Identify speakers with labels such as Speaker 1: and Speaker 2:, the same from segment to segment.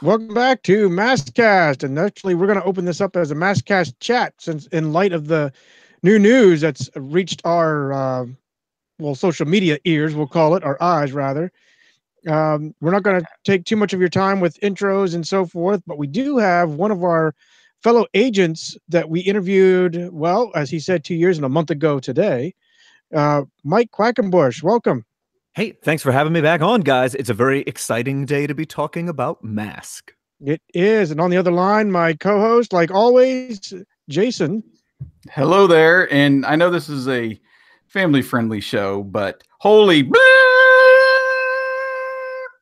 Speaker 1: Welcome back to MASKast, and actually, we're going to open this up as a MASKast chat, since in light of the new news that's reached our social media ears, we'll call it, our eyes rather. We're not going to take too much of your time with intros and so forth, but we do have one of our fellow agents that we interviewed, well, as he said, 2 years and a month ago today, Mike Quackbush. Welcome.
Speaker 2: Hey, thanks for having me back on, guys. It's a very exciting day to be talking about M.A.S.K.
Speaker 1: It is. And on the other line, my co-host, like always, Jason.
Speaker 3: Hello there. And I know this is a family-friendly show, but holy...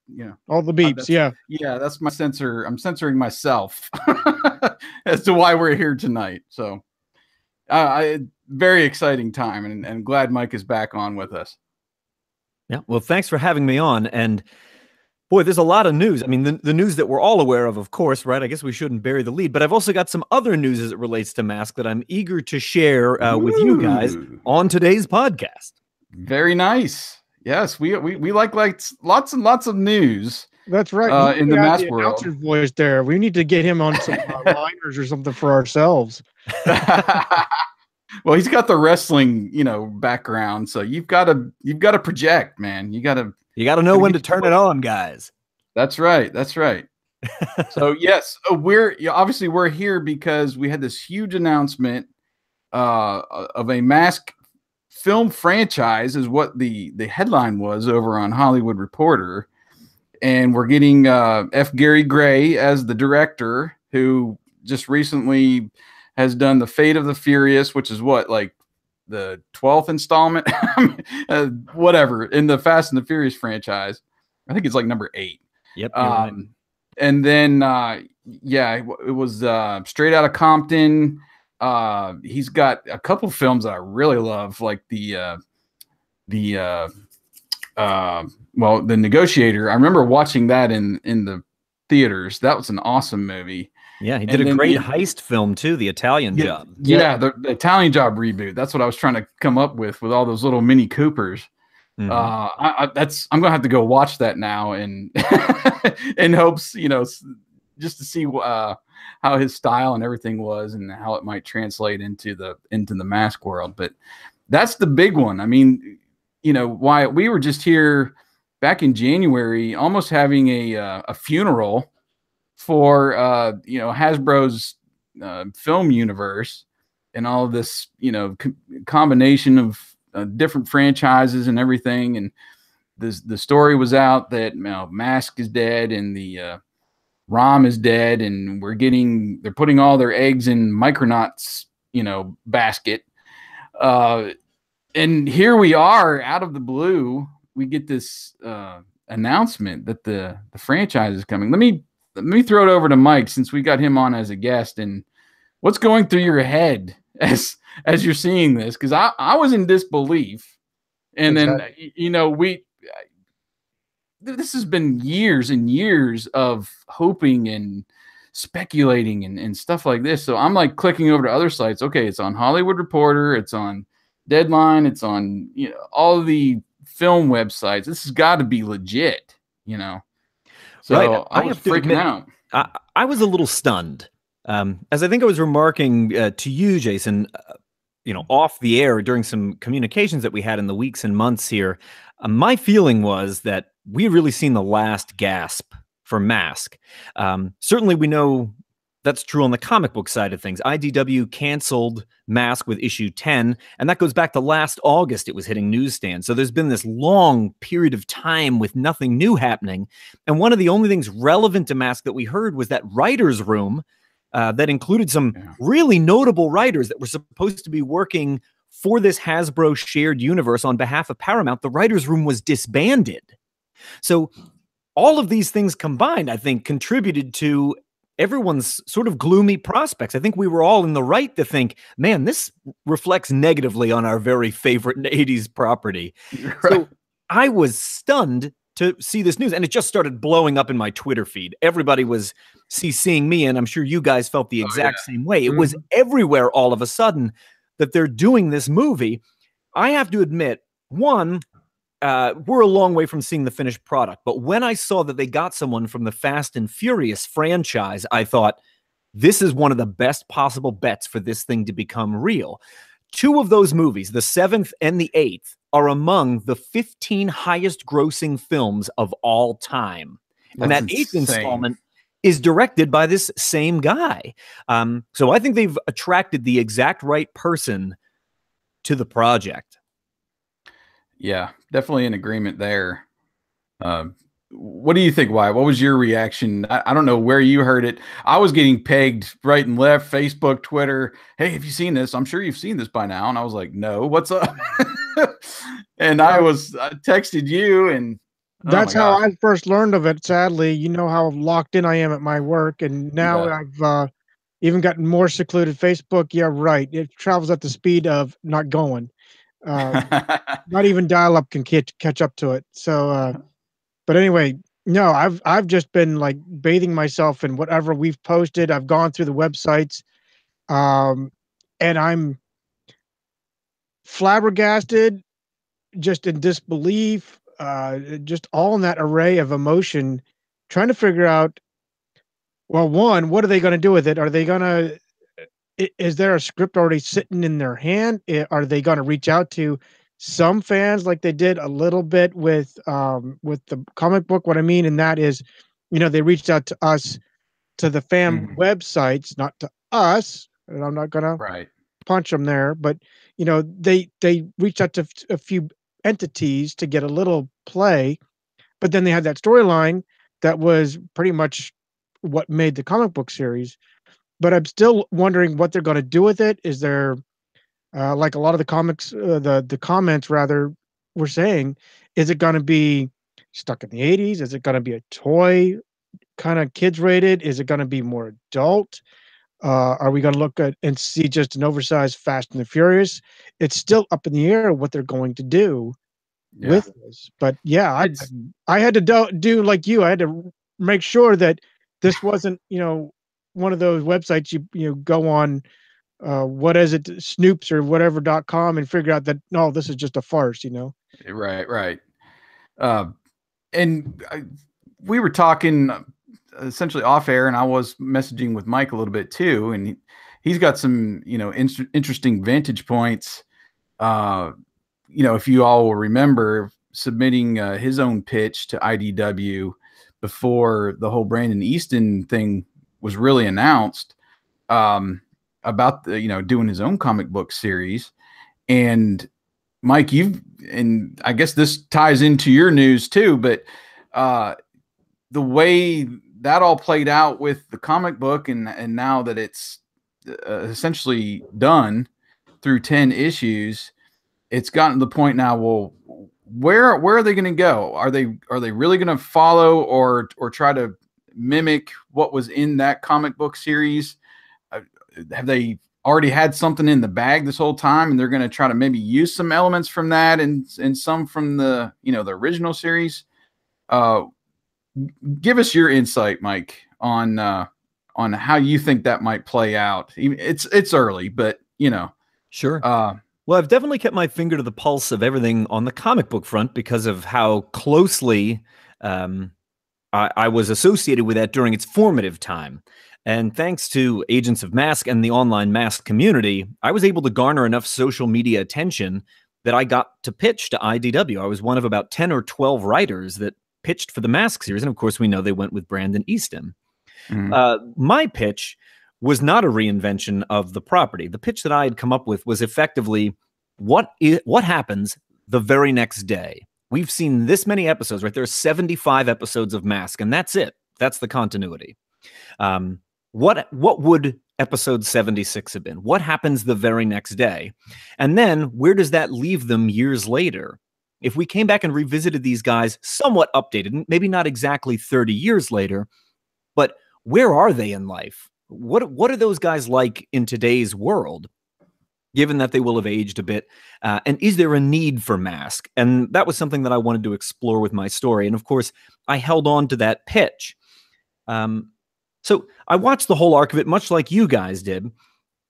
Speaker 3: Yeah,
Speaker 1: all the beeps.
Speaker 3: Yeah, that's my censor. I'm censoring myself as to why we're here tonight. So very exciting time, and glad Mike is back on with us.
Speaker 2: Yeah, well, thanks for having me on. And boy, there's a lot of news. I mean, the news that we're all aware of course, right? I guess we shouldn't bury the lead, but I've also got some other news as it relates to M.A.S.K that I'm eager to share with you guys on today's podcast.
Speaker 3: Very nice. Yes, we like lots and lots of news.
Speaker 1: That's right.
Speaker 3: In the M.A.S.K world.
Speaker 1: Voice there. We need to get him on some liners or something for ourselves.
Speaker 3: Well, he's got the wrestling, background, so you've got to project, man. You got to
Speaker 2: know when to turn it on, guys.
Speaker 3: That's right. That's right. So yes, we're here because we had this huge announcement of a M.A.S.K film franchise, is what the headline was over on Hollywood Reporter, and we're getting F. Gary Gray as the director, who just recently has done The Fate of the Furious, which is like the 12th installment, whatever, in the Fast and the Furious franchise. I think it's like number 8.
Speaker 2: Yep.
Speaker 3: Right. And then it was Straight Outta Compton. He's got a couple films that I really love, like the Negotiator. I remember watching that in the theaters. That was an awesome movie.
Speaker 2: Yeah, he did a great heist film too, The Italian Job.
Speaker 3: Yeah, the Italian Job reboot. That's what I was trying to come up with all those little Mini Coopers. Mm-hmm. I'm gonna have to go watch that now, and in hopes, just to see how his style and everything was, and how it might translate into the M.A.S.K world. But that's the big one. I mean, Wyatt, we were just here back in January, almost having a funeral for Hasbro's film universe, and all of this combination of different franchises and everything. And the story was out that M.A.S.K is dead, and the ROM is dead, and they're putting all their eggs in Micronauts, basket. And here we are, out of the blue, we get this announcement that the franchise is coming. Let me throw it over to Mike, since we got him on as a guest. And what's going through your head as you're seeing this? Because I was in disbelief, and exactly. Then this has been years and years of hoping and speculating and stuff like this. So I'm like clicking over to other sites. Okay, it's on Hollywood Reporter, it's on Deadline, it's on all the film websites. This has got to be legit, So
Speaker 2: right.
Speaker 3: I was freaking out.
Speaker 2: I was a little stunned, as I think I was remarking to you, Jason, off the air during some communications that we had in the weeks and months here. My feeling was that we had really seen the last gasp for M.A.S.K. Certainly, we know that's true on the comic book side of things. IDW canceled M.A.S.K with issue 10, and that goes back to last August. It was hitting newsstands. So there's been this long period of time with nothing new happening. And one of the only things relevant to M.A.S.K that we heard was that writer's room that included some really notable writers that were supposed to be working for this Hasbro shared universe on behalf of Paramount. The writer's room was disbanded. So all of these things combined, I think, contributed to everyone's sort of gloomy prospects. I think we were all in the right to think, man, this reflects negatively on our very favorite 80s property. Right. So I was stunned to see this news, and it just started blowing up in my Twitter feed. Everybody was CCing me, and I'm sure you guys felt the exact same way. It was everywhere all of a sudden that they're doing this movie. I have to admit, one, we're a long way from seeing the finished product. But when I saw that they got someone from the Fast and Furious franchise, I thought, this is one of the best possible bets for this thing to become real. 2 of those movies, the 7th and the 8th, are among the 15 highest grossing films of all time. And that 8th installment is directed by this same guy. So I think they've attracted the exact right person to the project.
Speaker 3: Yeah, definitely in agreement there. What do you think, Wyatt? What was your reaction? I don't know where you heard it. I was getting pegged right and left, Facebook, Twitter. Hey, have you seen this? I'm sure you've seen this by now. And I was like, no, what's up? And I texted you, and
Speaker 1: that's how I first learned of it. Sadly, you know how locked in I am at my work. And now I've even gotten more secluded. Facebook, yeah, right. It travels at the speed of not going. Not even dial-up can catch up to it. So, but anyway, no, I've just been like bathing myself in whatever we've posted. I've gone through the websites, and I'm flabbergasted, just in disbelief, just all in that array of emotion, trying to figure out, well, one, what are they going to do with it? Are they going to, is there a script already sitting in their hand? Are they going to reach out to some fans like they did a little bit with the comic book? What I mean in that is, they reached out to us, to the fan websites, not to us. And I'm not going to punch them there, but they reached out to a few entities to get a little play, but then they had that storyline that was pretty much what made the comic book series. But I'm still wondering what they're going to do with it. Is there, like a lot of the comics, the comments rather were saying, is it going to be stuck in the 80s? Is it going to be a toy kind of kids rated? Is it going to be more adult? Are we going to look at and see just an oversized Fast and the Furious? It's still up in the air what they're going to do with this. But yeah, I had to do like you. I had to make sure that this wasn't, one of those websites you go on, what is it, Snoops or whatever.com, and figure out that, no, this is just a farce,
Speaker 3: Right. And we were talking essentially off air, and I was messaging with Mike a little bit too, and he's got some, interesting vantage points. If you all will remember submitting his own pitch to IDW before the whole Brandon Easton thing was really announced, about the, doing his own comic book series. And Mike, and I guess this ties into your news too, but the way that all played out with the comic book, and now that it's essentially done through 10 issues, it's gotten to the point now, well, where are they going to go? Are they really going to follow or try to mimic what was in that comic book series? Have they already had something in the bag this whole time, and they're going to try to maybe use some elements from that and some from the, the original series? Give us your insight, Mike, on how you think that might play out. It's early, but
Speaker 2: Sure. Well, I've definitely kept my finger to the pulse of everything on the comic book front because of how closely I was associated with that during its formative time. And thanks to Agents of M.A.S.K and the online M.A.S.K community, I was able to garner enough social media attention that I got to pitch to IDW. I was one of about 10 or 12 writers that pitched for the M.A.S.K series. And of course, we know they went with Brandon Easton. My pitch was not a reinvention of the property. The pitch that I had come up with was effectively what happens the very next day. We've seen this many episodes, right? There are 75 episodes of M.A.S.K, and that's it. That's the continuity. What would episode 76 have been? What happens the very next day? And then where does that leave them years later? If we came back and revisited these guys somewhat updated, maybe not exactly 30 years later, but where are they in life? What are those guys like in today's world, given that they will have aged a bit? And is there a need for M.A.S.K? And that was something that I wanted to explore with my story. And of course, I held on to that pitch. So I watched the whole arc of it, much like you guys did,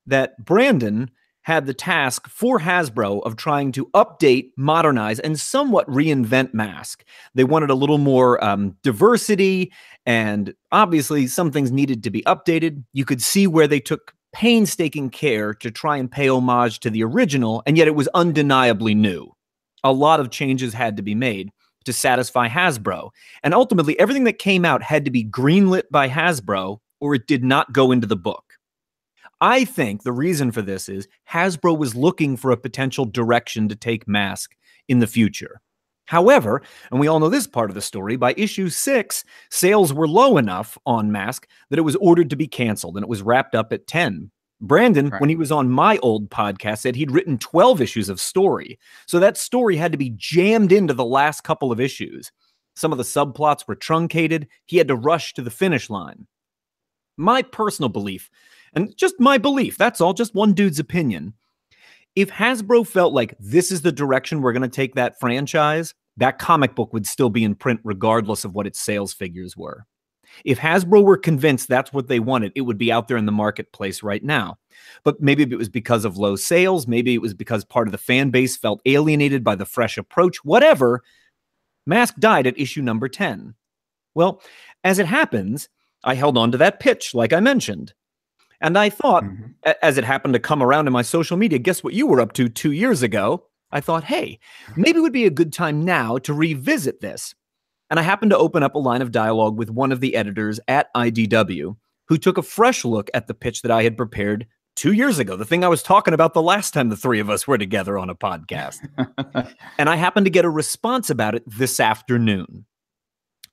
Speaker 2: that Brandon had the task for Hasbro of trying to update, modernize, and somewhat reinvent M.A.S.K. They wanted a little more diversity, and obviously some things needed to be updated. You could see where they took painstaking care to try and pay homage to the original, and yet it was undeniably new. A lot of changes had to be made to satisfy Hasbro, and ultimately everything that came out had to be greenlit by Hasbro, or it did not go into the book. I think the reason for this is Hasbro was looking for a potential direction to take M.A.S.K. in the future. However, and we all know this part of the story, by issue 6, sales were low enough on M.A.S.K. that it was ordered to be canceled, and it was wrapped up at 10. Brandon,
Speaker 3: Right.
Speaker 2: when he was on my old podcast, said he'd written 12 issues of story. So that story had to be jammed into the last couple of issues. Some of the subplots were truncated. He had to rush to the finish line. My personal belief, and just my belief, that's all, just one dude's opinion. If Hasbro felt like this is the direction we're going to take that franchise, that comic book would still be in print regardless of what its sales figures were. If Hasbro were convinced that's what they wanted, it would be out there in the marketplace right now. But maybe it was because of low sales, maybe it was because part of the fan base felt alienated by the fresh approach, whatever. M.A.S.K. died at issue number 10. Well, as it happens, I held on to that pitch, like I mentioned. And I thought, as it happened to come around in my social media, guess what you were up to 2 years ago? I thought, hey, maybe it would be a good time now to revisit this. And I happened to open up a line of dialogue with one of the editors at IDW, who took a fresh look at the pitch that I had prepared 2 years ago, the thing I was talking about the last time the three of us were together on a podcast. And I happened to get a response about it this afternoon.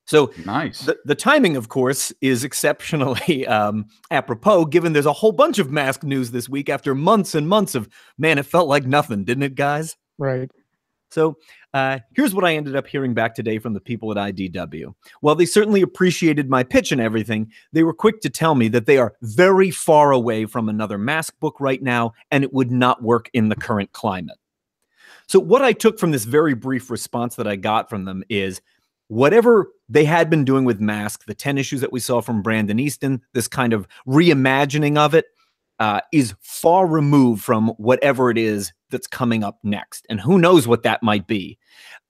Speaker 2: So
Speaker 3: nice.
Speaker 2: The timing, of course, is exceptionally apropos, given there's a whole bunch of M.A.S.K. news this week after months and months of, man, it felt like nothing, didn't it, guys?
Speaker 1: Right.
Speaker 2: So here's what I ended up hearing back today from the people at IDW. While they certainly appreciated my pitch and everything, they were quick to tell me that they are very far away from another M.A.S.K. book right now, and it would not work in the current climate. So what I took from this very brief response that I got from them is, whatever they had been doing with M.A.S.K, the 10 issues that we saw from Brandon Easton, this kind of reimagining of it, is far removed from whatever it is that's coming up next. And who knows what that might be.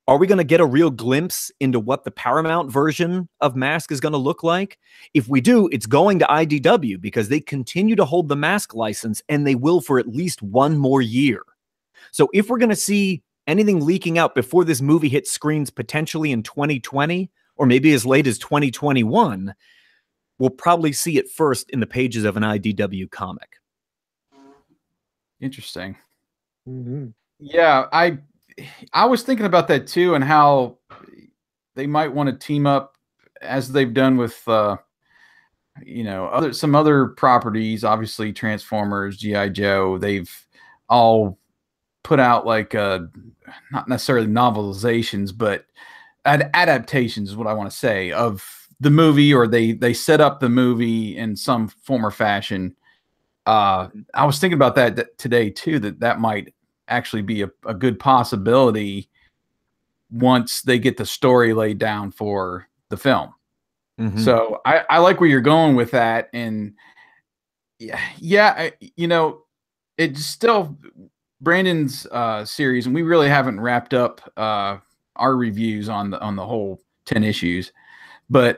Speaker 2: Are we going to get a real glimpse into what the Paramount version of M.A.S.K is going to look like? If we do, it's going to IDW because they continue to hold the M.A.S.K license, and they will for at least one more year. So if we're going to see anything leaking out before this movie hits screens potentially in 2020, or maybe as late as 2021, we'll probably see it first in the pages of an IDW comic.
Speaker 3: Interesting.
Speaker 1: Mm-hmm.
Speaker 3: Yeah, I was thinking about that too, and how they might want to team up as they've done with some other properties. Obviously, Transformers, G.I. Joe. They've all put out like not necessarily novelizations, but adaptations is what I want to say of the movie, or they set up the movie in some form or fashion. I was thinking about that today too, that might actually be a good possibility once they get the story laid down for the film. Mm-hmm. So I like where you're going with that. And it's still Brandon's series, and we really haven't wrapped up our reviews on the whole 10 issues, but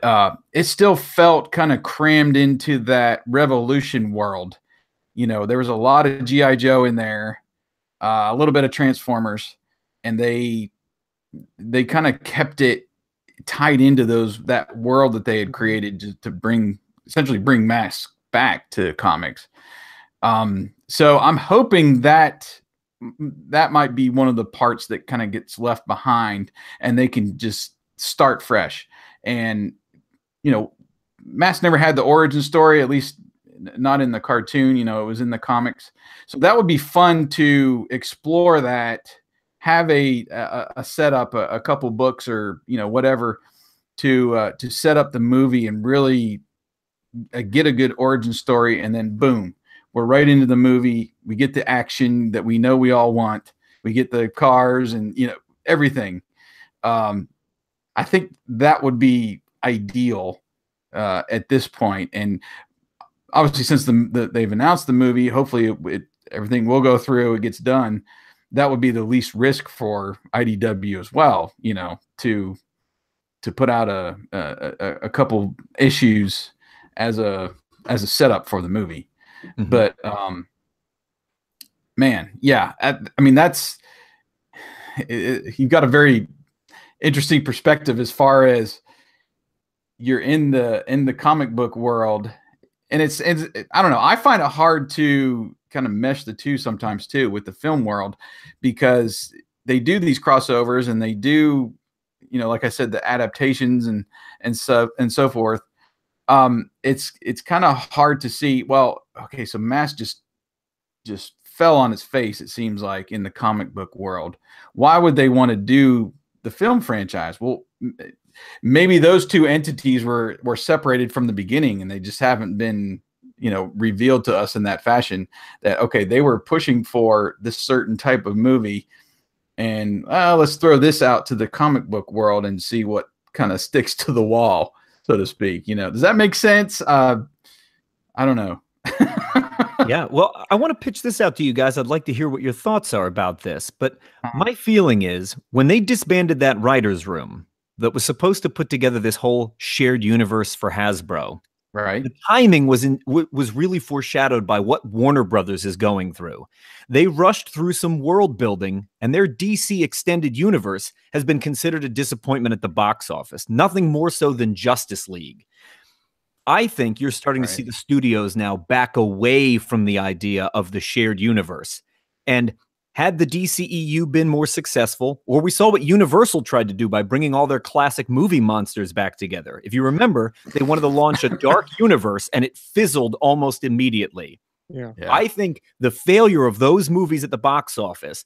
Speaker 3: it still felt kind of crammed into that Revolution world. There was a lot of G.I. Joe in there, a little bit of Transformers, and they kind of kept it tied into that world that they had created to essentially bring M.A.S.K back to comics. So I'm hoping that might be one of the parts that kind of gets left behind, and they can just start fresh. And M.A.S.K never had the origin story, at least not in the cartoon. It was in the comics, so that would be fun to explore. That have a setup, a couple books, or whatever, to set up the movie and really get a good origin story, and then boom, we're right into the movie. We get the action that we know we all want. We get the cars and everything. I think that would be ideal at this point. And obviously, since they've announced the movie, hopefully everything will go through, it gets done. That would be the least risk for IDW as well, you know, to put out a couple issues as a setup for the movie.
Speaker 2: Mm-hmm.
Speaker 3: But man, yeah, I mean, that's you've got a very interesting perspective as far as you're in the comic book world, and it's I don't know, I find it hard to kind of mesh the two sometimes too with the film world, because they do these crossovers and they do, you know, like I said, the adaptations and so forth. It's kind of hard to see, well, okay, so M.A.S.K just fell on its face, it seems like, in the comic book world. Why would they want to do the film franchise? Well, maybe those two entities were separated from the beginning, and they just haven't been, you know, revealed to us in that fashion, that okay, they were pushing for this certain type of movie, and let's throw this out to the comic book world and see what kind of sticks to the wall, so to speak. You know, does that make sense? I don't know.
Speaker 2: Yeah, well, I want to pitch this out to you guys. I'd like to hear what your thoughts are about this. But my feeling is, when they disbanded that writer's room that was supposed to put together this whole shared universe for Hasbro,
Speaker 3: right,
Speaker 2: the timing was really foreshadowed by what Warner Brothers is going through. They rushed through some world building, and their DC extended universe has been considered a disappointment at the box office. Nothing more so than Justice League. I think you're starting to see the studios now back away from the idea of the shared universe. And had the DCEU been more successful, or we saw what Universal tried to do by bringing all their classic movie monsters back together. If you remember, they wanted to launch a dark universe, and it fizzled almost immediately.
Speaker 1: Yeah.
Speaker 2: I think the failure of those movies at the box office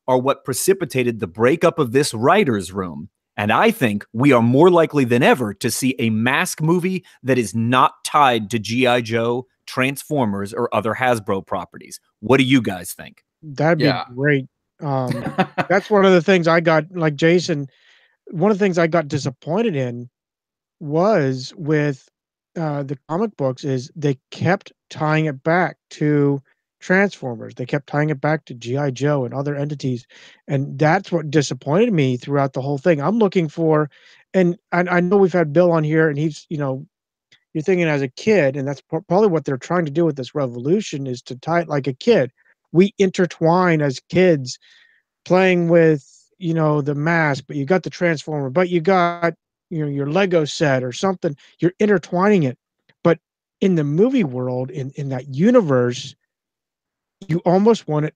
Speaker 2: are what precipitated the breakup of this writer's room. And I think we are more likely than ever to see a M.A.S.K movie that is not tied to G.I. Joe, Transformers, or other Hasbro properties. What do you guys think?
Speaker 1: That'd be great. That's one of the things I got, like Jason, one of the things I got disappointed in was with the comic books is they kept tying it back to Transformers. They kept tying it back to G.I. Joe and other entities. And that's what disappointed me throughout the whole thing. I'm looking for, and I know we've had Bill on here, and he's, you know, you're thinking as a kid, and that's probably what they're trying to do with this revolution, is to tie it like a kid. We intertwine as kids playing with, you know, the M.A.S.K, but you got the Transformer, but you got, you know, your Lego set or something. You're intertwining it. But in the movie world, in that universe, you almost want it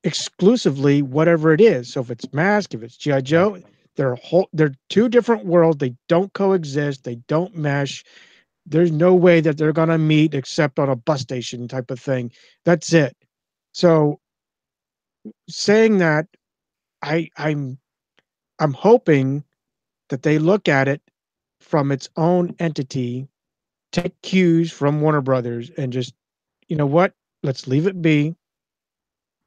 Speaker 1: exclusively whatever it is. So if it's M.A.S.K, if it's G.I. Joe, they're two different worlds. They don't coexist. They don't mesh. There's no way that they're gonna meet except on a bus station type of thing. That's it. So saying that, I'm hoping that they look at it from its own entity, take cues from Warner Brothers, and just, you know what, let's leave it be.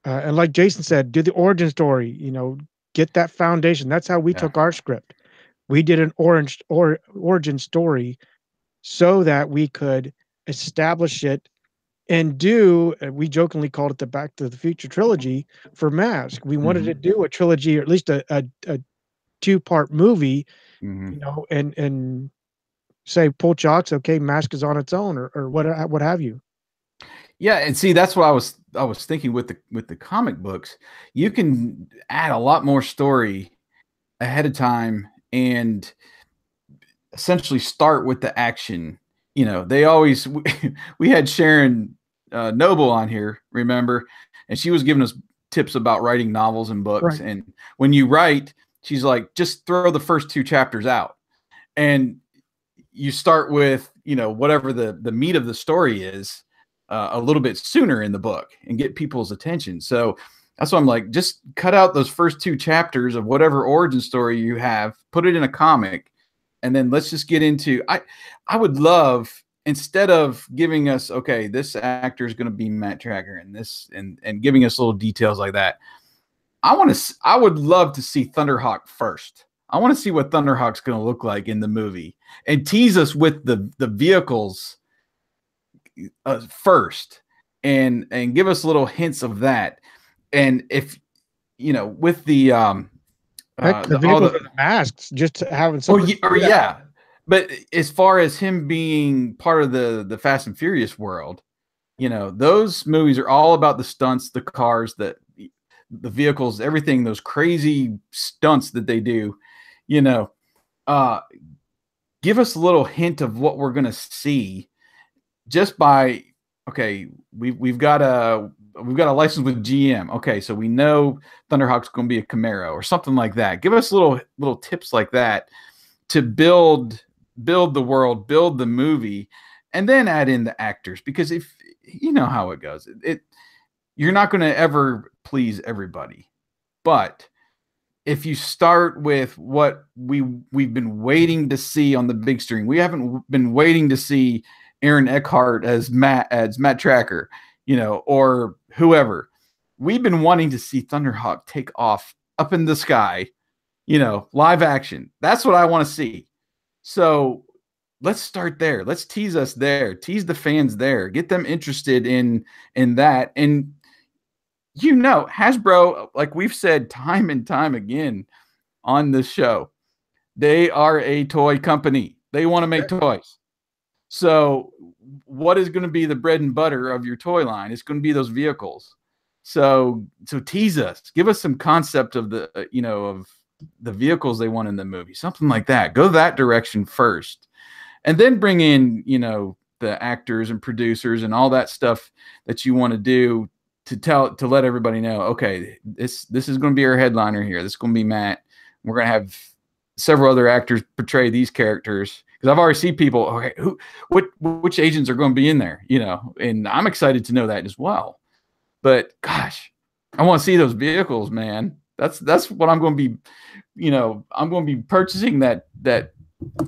Speaker 1: And like Jason said, do the origin story. You know, get that foundation. That's how we took our script. We did an origin story so that we could establish it and do. We jokingly called it the Back to the Future trilogy for M.A.S.K. We wanted to do a trilogy, or at least a two-part movie, you know, and say pull chocks. Okay, M.A.S.K is on its own, or what have you.
Speaker 3: Yeah, and see, that's what I was thinking with the comic books. You can add a lot more story ahead of time and essentially start with the action. You know, they always we had Sharon Noble on here, remember, and she was giving us tips about writing novels and books.
Speaker 1: Right.
Speaker 3: And when you write, she's like, just throw the first 2 chapters out, and you start with, you know, whatever the meat of the story is, a little bit sooner in the book and get people's attention. So that's why I'm like, just cut out those first 2 chapters of whatever origin story you have, put it in a comic, and then let's just get into. I would love, instead of giving us, okay, this actor is going to be Matt Tracker and this, and giving us little details like that. I would love to see Thunderhawk first. I want to see what Thunderhawk's going to look like in the movie, and tease us with the vehicles first, and give us little hints of that. And if with the
Speaker 1: Heck, the vehicles are the masks, just having something.
Speaker 3: yeah. But as far as him being part of the Fast and Furious world, those movies are all about the stunts, the cars, the vehicles, everything, those crazy stunts that they do. Give us a little hint of what we're gonna see just by we've got a license with GM. Okay, so we know Thunderhawk's going to be a Camaro or something like that. Give us little tips like that to build the world, build the movie, and then add in the actors, because if you know how it goes, you're not going to ever please everybody. But if you start with what we've been waiting to see on the big screen, we haven't been waiting to see Aaron Eckhart as Matt Tracker, or whoever. We've been wanting to see Thunderhawk take off up in the sky, live action. That's what I want to see. So let's start there. Let's tease us there. Tease the fans there. Get them interested in that. And Hasbro, like we've said time and time again on this show, they are a toy company. They want to make toys. So what is going to be the bread and butter of your toy line? It's going to be those vehicles. So tease us, give us some concept of the, of the vehicles they want in the movie, something like that. Go that direction first, and then bring in, the actors and producers and all that stuff that you want to do to let everybody know, okay, this is going to be our headliner here. This is going to be Matt. We're going to have several other actors portray these characters. Because I've already seen people, okay, which agents are going to be in there, and I'm excited to know that as well. But gosh, I want to see those vehicles, man. That's what I'm going to be, I'm going to be purchasing that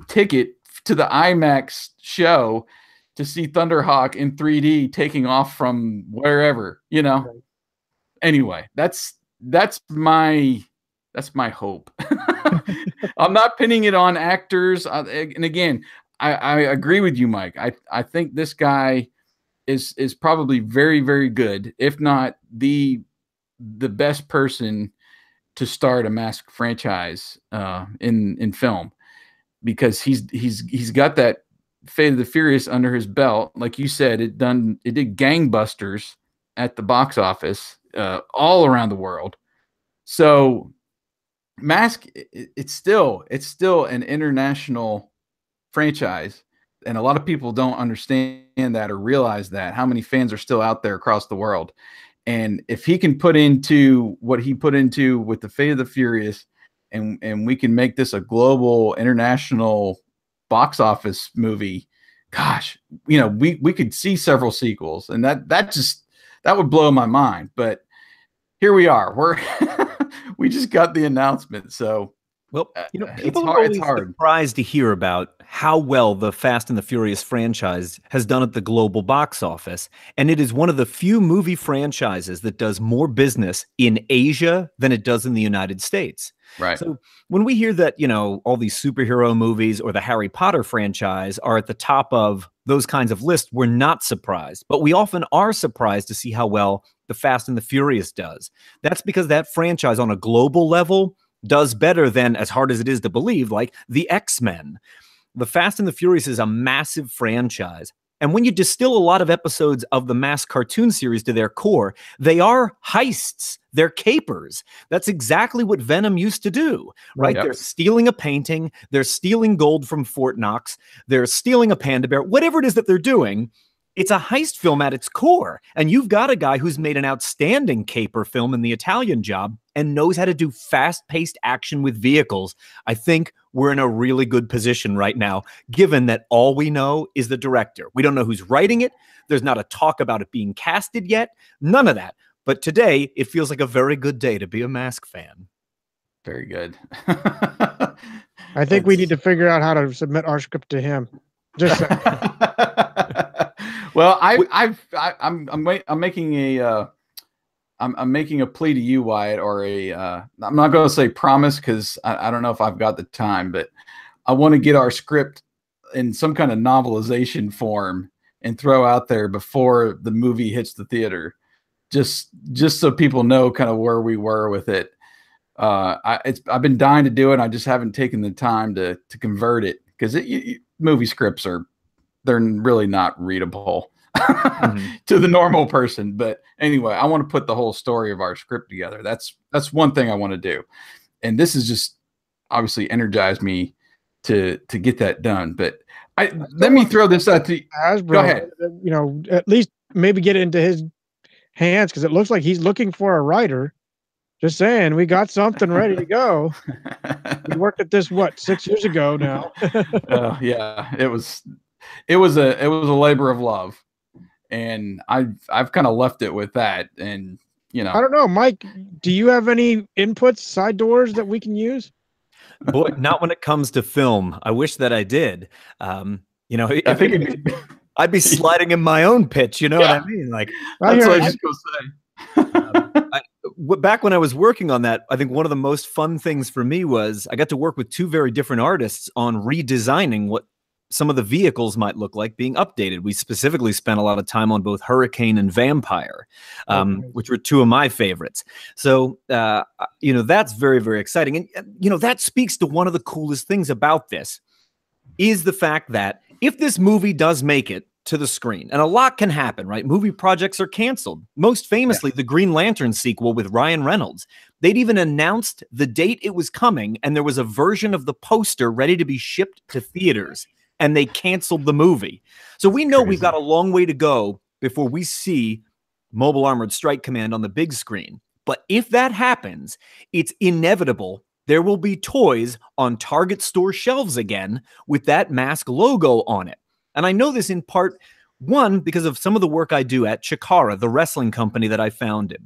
Speaker 3: ticket to the IMAX show to see Thunderhawk in 3D taking off from wherever, Right. Anyway, that's my hope. I'm not pinning it on actors. And again, I agree with you, Mike. I think this guy is probably very, very good, if not the best person to start a Mask franchise in film, because he's got that Fate of the Furious under his belt. Like you said, it did gangbusters at the box office all around the world. So Mask, it's still an international franchise, and a lot of people don't understand that or realize that, how many fans are still out there across the world. And if he can put into what he put into with the Fate of the Furious, and we can make this a global, international box office movie, gosh, we could see several sequels, and that would blow my mind. But here we are. We just got the announcement, so
Speaker 2: well, people are always surprised to hear about how well the Fast and the Furious franchise has done at the global box office, and it is one of the few movie franchises that does more business in Asia than it does in the United States.
Speaker 3: Right.
Speaker 2: So when we hear that, all these superhero movies or the Harry Potter franchise are at the top of those kinds of lists, we're not surprised. But we often are surprised to see how well the Fast and the Furious does. That's because that franchise on a global level does better than, as hard as it is to believe, like the X-Men. The Fast and the Furious is a massive franchise. And when you distill a lot of episodes of the M.A.S.K cartoon series to their core, they are heists. They're capers. That's exactly what Venom used to do, right?
Speaker 3: Yep.
Speaker 2: They're stealing a painting. They're stealing gold from Fort Knox. They're stealing a panda bear. Whatever it is that they're doing, it's a heist film at its core. And you've got a guy who's made an outstanding caper film in The Italian Job and knows how to do fast-paced action with vehicles. I think we're in a really good position right now, given that all we know is the director. We don't know who's writing it. There's not a talk about it being casted yet. None of that. But today, it feels like a very good day to be a M.A.S.K fan.
Speaker 3: Very good.
Speaker 1: I think we need to figure out how to submit our script to him. Just
Speaker 3: well, I'm making a plea to you, Wyatt, or I'm not going to say promise, because I don't know if I've got the time, but I want to get our script in some kind of novelization form and throw out there before the movie hits the theater, just so people know kind of where we were with it. I've been dying to do it. I just haven't taken the time to convert it, because movie scripts they're really not readable to the normal person. But anyway, I want to put the whole story of our script together. That's one thing I want to do, and this is just obviously energized me to get that done. But let me throw this out to you.
Speaker 1: Hasbro,
Speaker 3: go ahead.
Speaker 1: You know, at least maybe get it into his hands, because it looks like he's looking for a writer. Just saying, we got something ready to go. We worked at this 6 years ago now.
Speaker 3: Yeah, it was a labor of love, and I've kind of left it with that. And I
Speaker 1: don't know, Mike, do you have any inputs, side doors that we can use?
Speaker 2: Boy, not when it comes to film. I wish that I did. I think I'd be sliding in my own pitch. You know what I mean? Like,
Speaker 3: that's what I was just gonna say.
Speaker 2: Back when I was working on that, I think one of the most fun things for me was I got to work with two very different artists on redesigning what some of the vehicles might look like being updated. We specifically spent a lot of time on both Hurricane and Vampire, which were two of my favorites. So, that's very, very exciting. And, that speaks to one of the coolest things about this is the fact that if this movie does make it to the screen, and a lot can happen, right? Movie projects are canceled. Most famously, the Green Lantern sequel with Ryan Reynolds. They'd even announced the date it was coming, and there was a version of the poster ready to be shipped to theaters, and they canceled the movie. So we know we've got a long way to go before we see Mobile Armored Strike Command on the big screen. But if that happens, it's inevitable there will be toys on Target store shelves again with that M.A.S.K logo on it. And I know this in part, one, because of some of the work I do at Chikara, the wrestling company that I founded.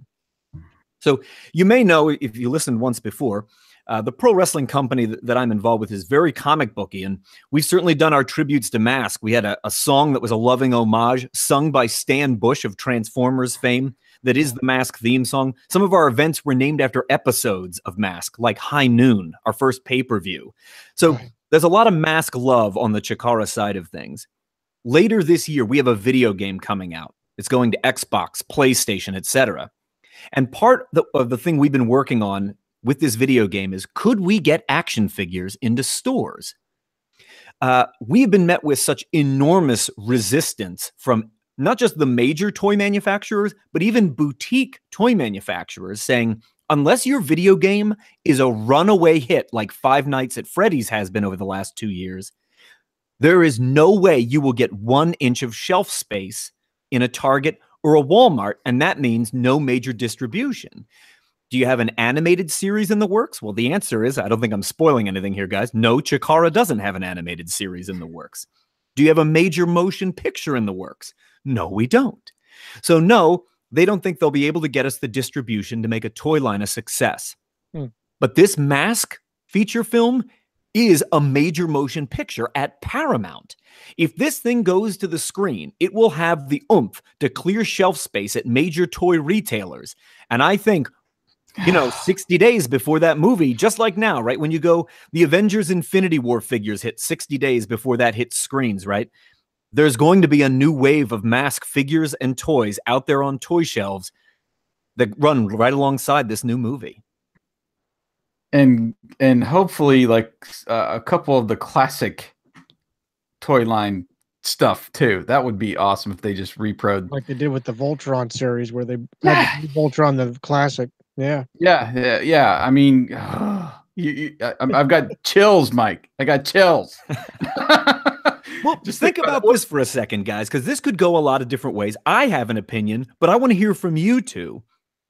Speaker 2: So you may know, if you listened once before, the pro wrestling company that I'm involved with is very comic booky, and we've certainly done our tributes to M.A.S.K. We had a song that was a loving homage sung by Stan Bush of Transformers fame that is the M.A.S.K theme song. Some of our events were named after episodes of M.A.S.K, like High Noon, our first pay-per-view. So there's a lot of M.A.S.K love on the Chikara side of things. Later this year, we have a video game coming out. It's going to Xbox, PlayStation, etc. And part of the thing we've been working on with this video game is, could we get action figures into stores? We have been met with such enormous resistance from not just the major toy manufacturers, but even boutique toy manufacturers saying, unless your video game is a runaway hit like Five Nights at Freddy's has been over the last 2 years, there is no way you will get 1 inch of shelf space in a Target or a Walmart, and that means no major distribution. Do you have an animated series in the works? Well, the answer is, I don't think I'm spoiling anything here, guys. No, Chikara doesn't have an animated series in the works. Do you have a major motion picture in the works? No, we don't. So no, they don't think they'll be able to get us the distribution to make a toy line a success. But this M.A.S.K feature film is a major motion picture at Paramount. If this thing goes to the screen, it will have the oomph to clear shelf space at major toy retailers. And I think, 60 days before that movie, just like now, right? When you go, the Avengers Infinity War figures hit 60 days before that hits screens, right? There's going to be a new wave of M.A.S.K figures and toys out there on toy shelves that run right alongside this new movie.
Speaker 3: And hopefully, like a couple of the classic toy line stuff too. That would be awesome if they just reproed,
Speaker 1: like they did with the Voltron series, where they had Voltron the classic. Yeah.
Speaker 3: I mean, I've got chills, Mike. I got chills.
Speaker 2: Well, just think about this for a second, guys, because this could go a lot of different ways. I have an opinion, but I want to hear from you two.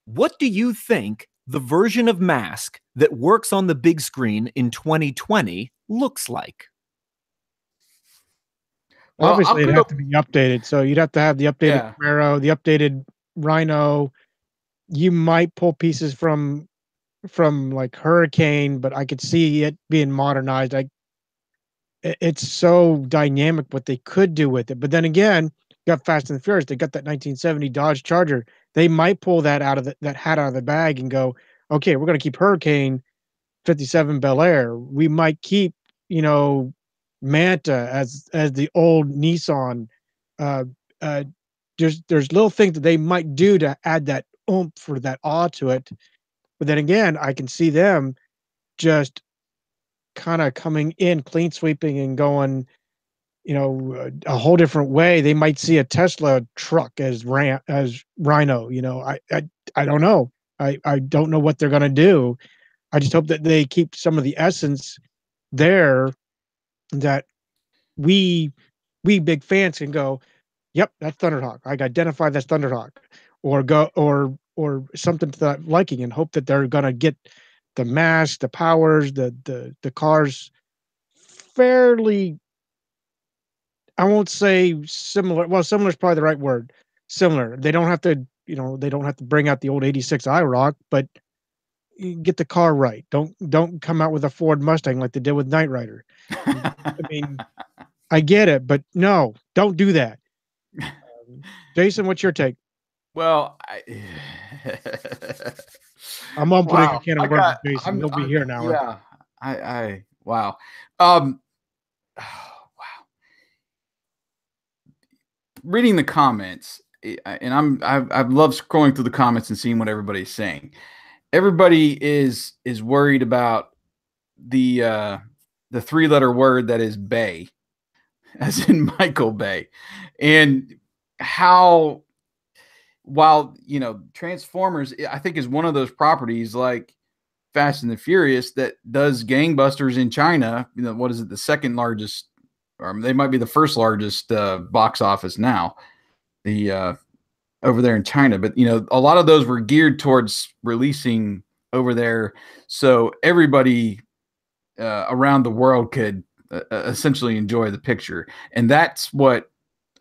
Speaker 2: What do you think the version of M.A.S.K that works on the big screen in 2020 looks like?
Speaker 1: Well, obviously, it'd have to be updated. So you'd have to have the updated Camaro, the updated Rhino. You might pull pieces from like Hurricane, but I could see it being modernized. It's so dynamic what they could do with it. But then again, you got Fast and the Furious. They got that 1970 Dodge Charger. They might pull that that hat out of the bag and go, okay, we're going to keep Hurricane 57 Bel Air. We might keep, Manta as the old Nissan Uh, uh, there's little things that they might do to add that oomph or that awe to it. But then again, I can see them just kind of coming in, clean sweeping, and going, a whole different way. They might see a Tesla truck as Rhino. I don't know. I don't know what they're gonna do. I just hope that they keep some of the essence there, that we we big fans can go, yep, that's Thunderhawk. I identify that's Thunderhawk, or go or something to that liking, and hope that they're gonna get the mask, the powers, the cars fairly. I won't say similar. Well, similar is probably the right word. Similar. They don't have to, they don't have to bring out the old '86 IROC, but you get the car right. Don't come out with a Ford Mustang like they did with Knight Rider. I mean, I get it, but no, don't do that. Jason, what's your take?
Speaker 3: Well,
Speaker 1: I'm opening a
Speaker 3: wow,
Speaker 1: can of worms with Jason. He'll be here an hour.
Speaker 3: yeah, wow. Wow. Reading the comments, and I've loved scrolling through the comments and seeing what everybody's saying. Everybody is worried about the 3-letter word that is Bay, as in Michael Bay, and how, while Transformers, I think, is one of those properties like Fast and the Furious that does gangbusters in China. What is it? The second largest, or they might be the first largest box office now. The over there in China, but a lot of those were geared towards releasing over there, so everybody around the world could essentially enjoy the picture. And that's what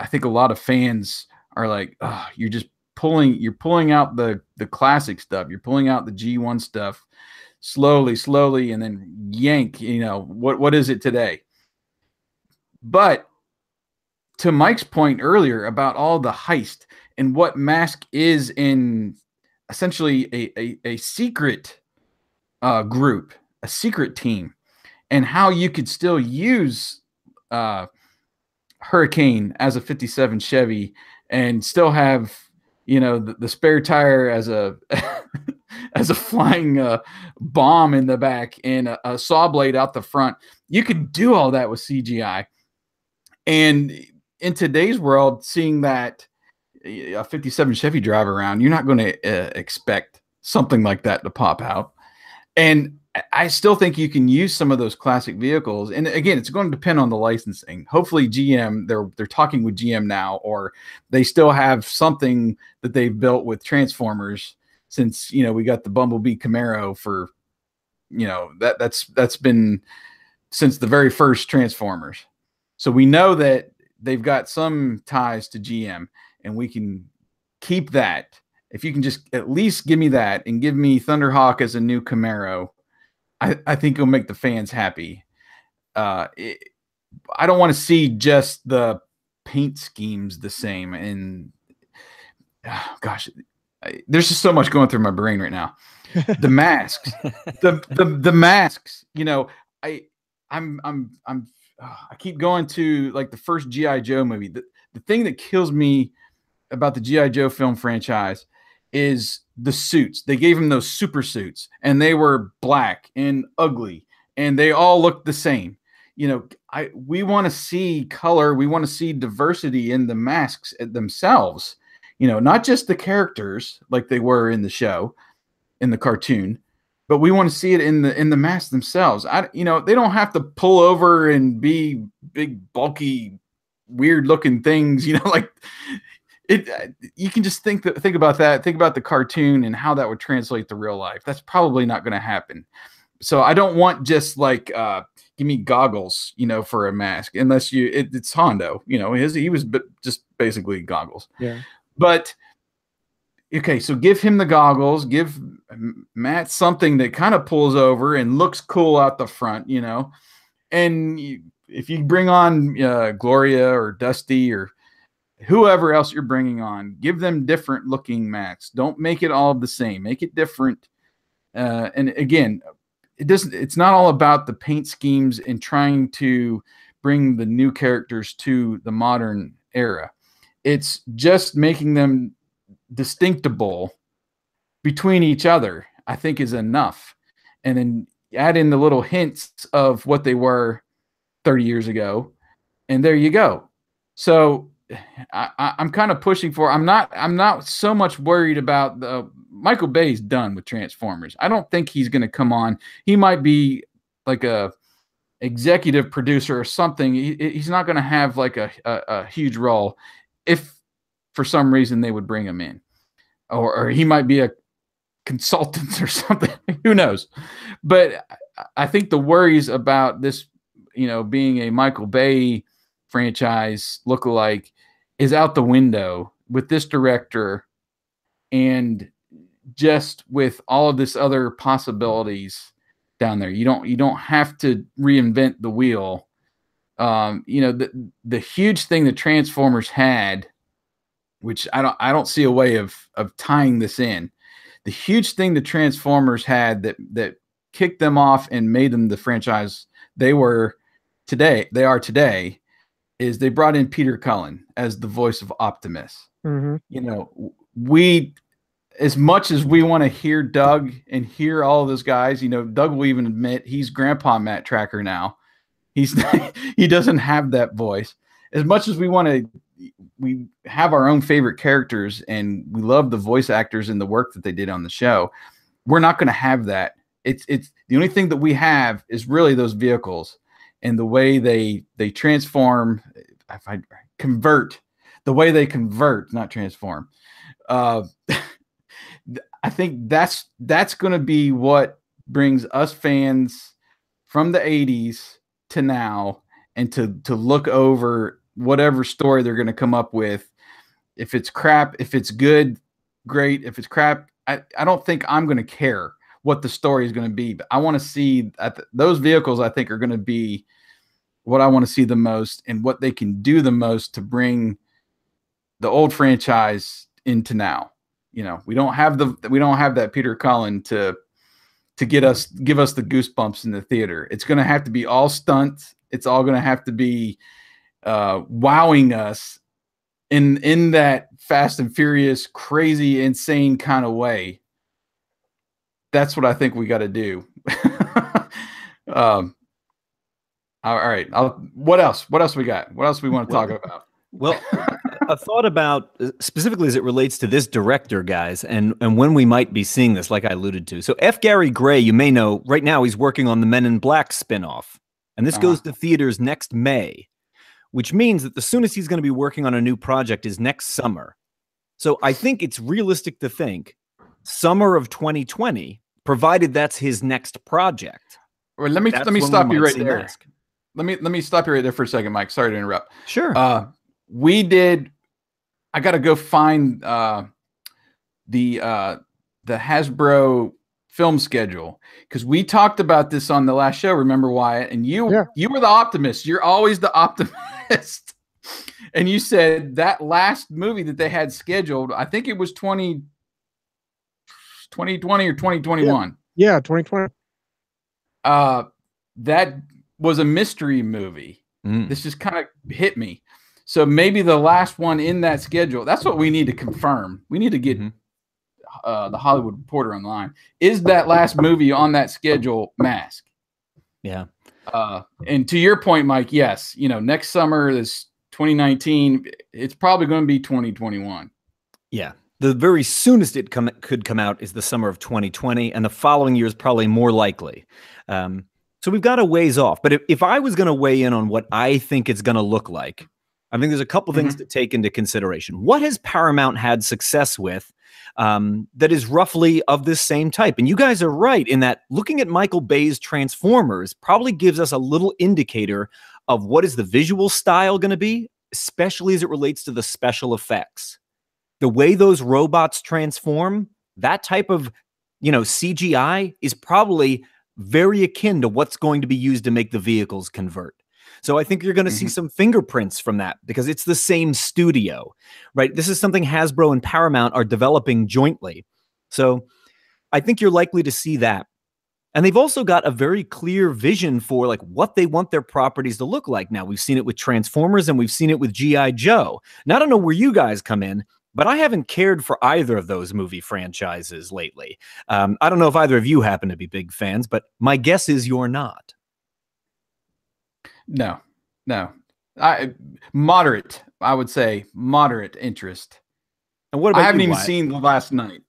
Speaker 3: I think a lot of fans are like, oh, you're pulling out the classic stuff. You're pulling out the G1 stuff slowly, and then yank, what is it today? But to Mike's point earlier about all the heist and what M.A.S.K is in essentially a secret group, a secret team, and how you could still use Hurricane as a 57 Chevy and still have the spare tire as a as a flying bomb in the back and a saw blade out the front. You could do all that with CGI. And in today's world, seeing that a 57 Chevy drive around, you're not going to expect something like that to pop out. And I still think you can use some of those classic vehicles. And again, it's going to depend on the licensing. Hopefully GM, they're talking with GM now, or they still have something that they've built with Transformers, since we got the Bumblebee Camaro for that's been since the very first Transformers. So we know that they've got some ties to GM, and we can keep that. If you can just at least give me that and give me Thunderhawk as a new Camaro, I think it'll make the fans happy. I don't want to see just the paint schemes the same. And gosh, there's just so much going through my brain right now. The masks, the masks. I keep going to like the first G.I. Joe movie. The thing that kills me about the G.I. Joe film franchise is the suits. They gave him those super suits, and they were black and ugly, and they all looked the same. We want to see color. We want to see diversity in the masks themselves. Not just the characters like they were in the show, in the cartoon, but we want to see it in the masks themselves. They don't have to pull over and be big, bulky, weird looking things, like it. You can just think about that. Think about the cartoon and how that would translate to real life. That's probably not going to happen. So I don't want just like, give me goggles, for a mask, unless it's Hondo, he was just basically goggles.
Speaker 1: Yeah.
Speaker 3: But okay, so give him the goggles, give Matt something that kind of pulls over and looks cool out the front, and if you bring on Gloria or Dusty or whoever else you're bringing on, give them different looking Mats. Don't make it all the same. Make it different. And again, it's not all about the paint schemes and trying to bring the new characters to the modern era. It's just making them distinctable between each other, I think, is enough. And then add in the little hints of what they were 30 years ago, and there you go. So I'm kind of pushing for. I'm not so much worried about the Michael Bay's done with Transformers. I don't think he's going to come on. He might be like a executive producer or something. He's not going to have like a huge role. If for some reason they would bring him in, or he might be a consultant or something. Who knows? But I think the worries about this, being a Michael Bay franchise lookalike is out the window with this director, and just with all of this other possibilities down there. You don't have to reinvent the wheel. The huge thing that Transformers had, which I don't see a way of tying this in. The huge thing the Transformers had that kicked them off and made them the franchise they are today, is they brought in Peter Cullen as the voice of Optimus.
Speaker 1: Mm-hmm.
Speaker 3: We, as much as we want to hear Doug and hear all of those guys, Doug will even admit he's Grandpa Matt Tracker now. He doesn't have that voice. As much as we have our own favorite characters and we love the voice actors and the work that they did on the show, we're not going to have that. It's the only thing that we have is really those vehicles and the way they transform, the way they convert, not transform. I think that's going to be what brings us fans from the 80s to now, and to look over whatever story they're going to come up with. If it's crap, if it's good, great. If it's crap, I don't think I'm going to care what the story is going to be. But I want to see those vehicles, I think, are going to be what I want to see the most, and what they can do the most to bring the old franchise into now. We don't have that Peter Cullen to give us the goosebumps in the theater. It's going to have to be all stunts. It's all going to have to be wowing us in that Fast and Furious, crazy, insane kind of way. That's what I think we got to do. All right. What else? What else we got? What else we want to talk about?
Speaker 2: Well, a thought about specifically as it relates to this director, guys, and when we might be seeing this, like I alluded to. So F. Gary Gray, you may know, right now he's working on the Men in Black spinoff, and this goes to theaters next May, which means that the soonest he's going to be working on a new project is next summer. So I think it's realistic to think summer of 2020, provided that's his next project.
Speaker 3: Well, let me stop you right there. Let me stop you right there for a second, Mike. Sorry to interrupt.
Speaker 2: Sure.
Speaker 3: I got to go find the Hasbro film schedule, because we talked about this on the last show. Remember, Wyatt? And you were the optimist. You're always the optimist. And you said that last movie that they had scheduled, I think it was 2020 or 2021.
Speaker 1: Yeah, 2020.
Speaker 3: That was a mystery movie. This just kind of hit me. So maybe the last one in that schedule, that's what we need to confirm. We need to get the Hollywood Reporter online. Is that last movie on that schedule M.A.S.K?
Speaker 2: Yeah.
Speaker 3: And to your point, Mike, yes, next summer is 2019. It's probably going to be 2021.
Speaker 2: Yeah. The very soonest it could come out is the summer of 2020, and the following year is probably more likely. So we've got a ways off. But if I was going to weigh in on what I think it's going to look like, I think there's a couple things to take into consideration. What has Paramount had success with that is roughly of this same type? And you guys are right in that looking at Michael Bay's Transformers probably gives us a little indicator of what is the visual style going to be, especially as it relates to the special effects. The way those robots transform, that type of, CGI is probably very akin to what's going to be used to make the vehicles convert. So I think you're going to see some fingerprints from that because it's the same studio, right? This is something Hasbro and Paramount are developing jointly. So I think you're likely to see that. And they've also got a very clear vision for like what they want their properties to look like. Now, we've seen it with Transformers and we've seen it with G.I. Joe. Now, I don't know where you guys come in, but I haven't cared for either of those movie franchises lately. I don't know if either of you happen to be big fans, but my guess is you're not.
Speaker 3: No. Moderate, I would say, moderate interest.
Speaker 2: And what about
Speaker 3: I haven't
Speaker 2: you,
Speaker 3: even
Speaker 2: Wyatt?
Speaker 3: seen the last night.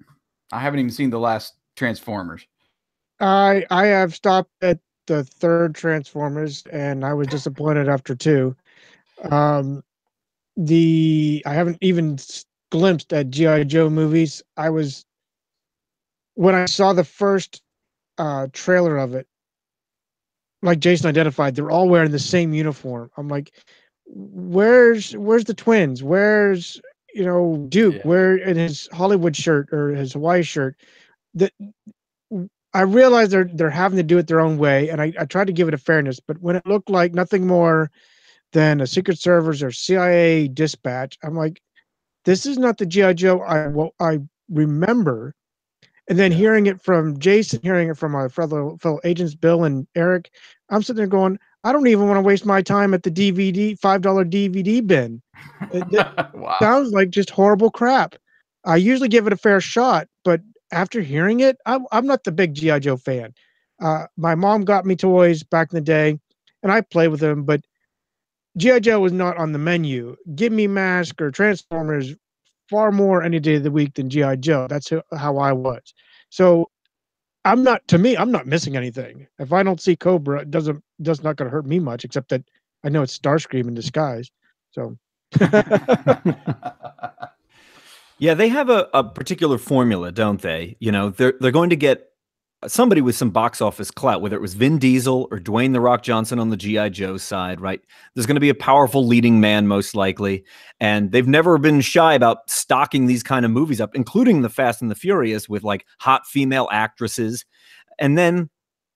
Speaker 3: I haven't even seen the last Transformers.
Speaker 1: I have stopped at the third Transformers, and I was disappointed after two. I haven't even glimpsed at GI Joe movies. When I saw the first trailer of it, like Jason identified, they're all wearing the same uniform. I'm like, where's the twins? Where's Duke?
Speaker 3: Yeah.
Speaker 1: Where in his Hollywood shirt or his Hawaii shirt? That I realize they're having to do it their own way, and I tried to give it a fairness, but when it looked like nothing more than a Secret Service or CIA dispatch, I'm like, this is not the GI Joe I remember. And then hearing it from Jason, hearing it from our fellow agents Bill and Eric, I'm sitting there going, I don't even want to waste my time at the $5 DVD bin. It
Speaker 3: Wow.
Speaker 1: sounds like just horrible crap. I usually give it a fair shot, but after hearing it, I'm not the big GI Joe fan. My mom got me toys back in the day, and I played with them, but GI Joe was not on the menu. Give me M.A.S.K or Transformers far more any day of the week than GI Joe. That's how I was. So I'm not missing anything. If I don't see Cobra, that's not going to hurt me much, except that I know it's Starscream in disguise. So.
Speaker 2: Yeah, they have a particular formula, don't they? You know, they're going to get somebody with some box office clout, whether it was Vin Diesel or Dwayne "The Rock" Johnson on the G.I. Joe side, right? There's going to be a powerful leading man, most likely. And they've never been shy about stocking these kind of movies up, including the Fast and the Furious, with like hot female actresses. And then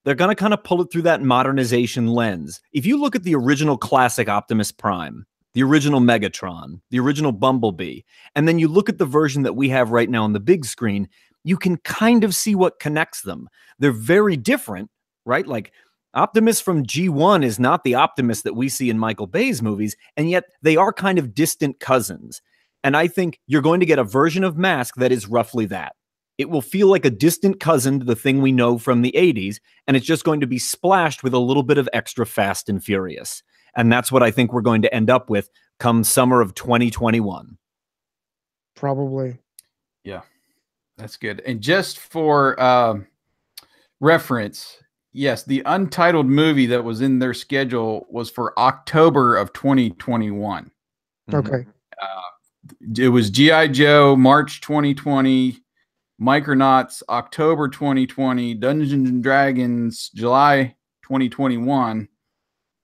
Speaker 2: they're going to kind of pull it through that modernization lens. If you look at the original classic Optimus Prime, the original Megatron, the original Bumblebee, and then you look at the version that we have right now on the big screen, you can kind of see what connects them. They're very different, right? Like Optimus from G1 is not the Optimus that we see in Michael Bay's movies, and yet they are kind of distant cousins. And I think you're going to get a version of M.A.S.K that is roughly that. It will feel like a distant cousin to the thing we know from the 80s, and it's just going to be splashed with a little bit of extra Fast and Furious. And that's what I think we're going to end up with come summer of 2021.
Speaker 1: Probably.
Speaker 3: Yeah, that's good. And just for reference, yes, the untitled movie that was in their schedule was for October of 2021.
Speaker 1: Okay.
Speaker 3: It was G.I. Joe, March 2020, Micronauts, October 2020, Dungeons and Dragons, July 2021.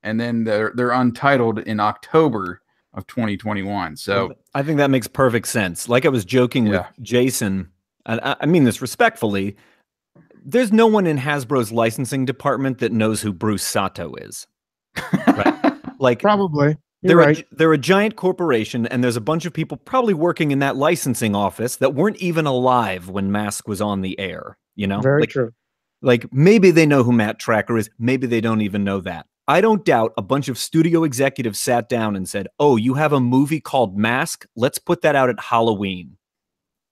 Speaker 3: And then they're untitled in October of 2021. So
Speaker 2: I think that makes perfect sense. Like I was joking with Jason, and I mean this respectfully, there's no one in Hasbro's licensing department that knows who Bruce Sato is. Right? Like
Speaker 1: probably.
Speaker 2: They're a giant corporation, and there's a bunch of people probably working in that licensing office that weren't even alive when M.A.S.K was on the air. You know,
Speaker 1: very true.
Speaker 2: Like maybe they know who Matt Tracker is. Maybe they don't even know that. I don't doubt a bunch of studio executives sat down and said, oh, you have a movie called M.A.S.K? Let's put that out at Halloween.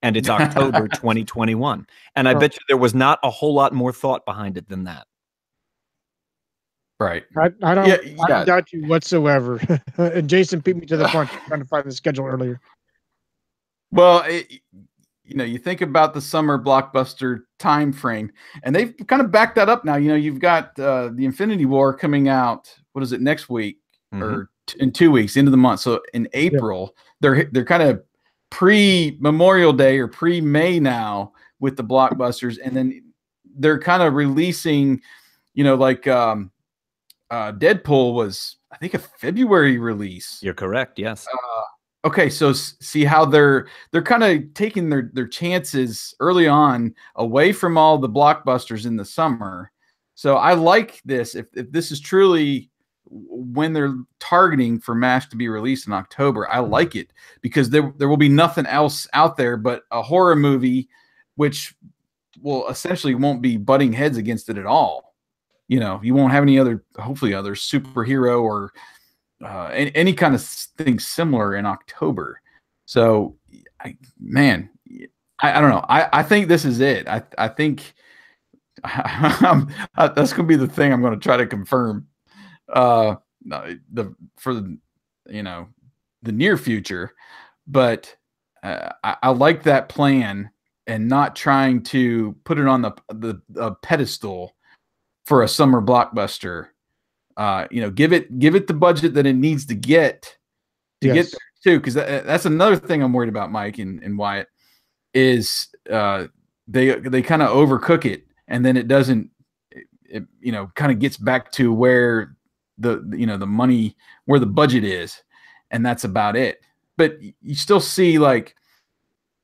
Speaker 2: And it's October 2021. And I bet you there was not a whole lot more thought behind it than that.
Speaker 3: Right.
Speaker 1: I don't doubt you whatsoever. And Jason beat me to the punch trying to find the schedule earlier.
Speaker 3: Well, you think about the summer blockbuster time frame, and they've kind of backed that up now. You know, you've got the Infinity War coming out. What is it, next week or in 2 weeks, into the month? So in April, they're kind of pre-Memorial Day or pre-May now with the blockbusters, and then they're kind of releasing. You know, like Deadpool was, I think, a February release.
Speaker 2: You're correct. Yes.
Speaker 3: Okay, so see how they're kind of taking their chances early on away from all the blockbusters in the summer. So I like this. If this is truly when they're targeting for M.A.S.K to be released in October, I like it because there will be nothing else out there but a horror movie, which will essentially won't be butting heads against it at all. You know, you won't have any other, hopefully other superhero or any kind of thing similar in October. So, I don't know. I think this is it. I think that's going to be the thing I'm going to try to confirm for the, you know, the near future. But I like that plan and not trying to put it on the pedestal for a summer blockbuster. You know, give it the budget that it needs to get there too, because that's another thing I'm worried about, Mike and Wyatt, is they kind of overcook it, and then it doesn't, you know, kind of gets back to where the money, where the budget is, and that's about it. But you still see, like,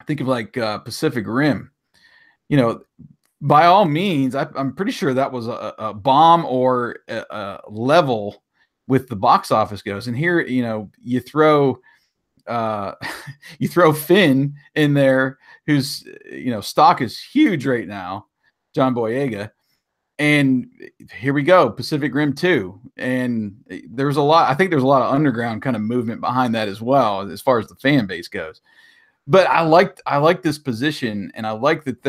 Speaker 3: think of like Pacific Rim, you know, by all means, I'm pretty sure that was a bomb or a level with the box office goes. And here, you know, you throw Finn in there, whose, you know, stock is huge right now, John Boyega, and here we go, Pacific Rim 2. And there's a lot, I think there's a lot of underground kind of movement behind that as well, as far as the fan base goes. But I like this position, and I like that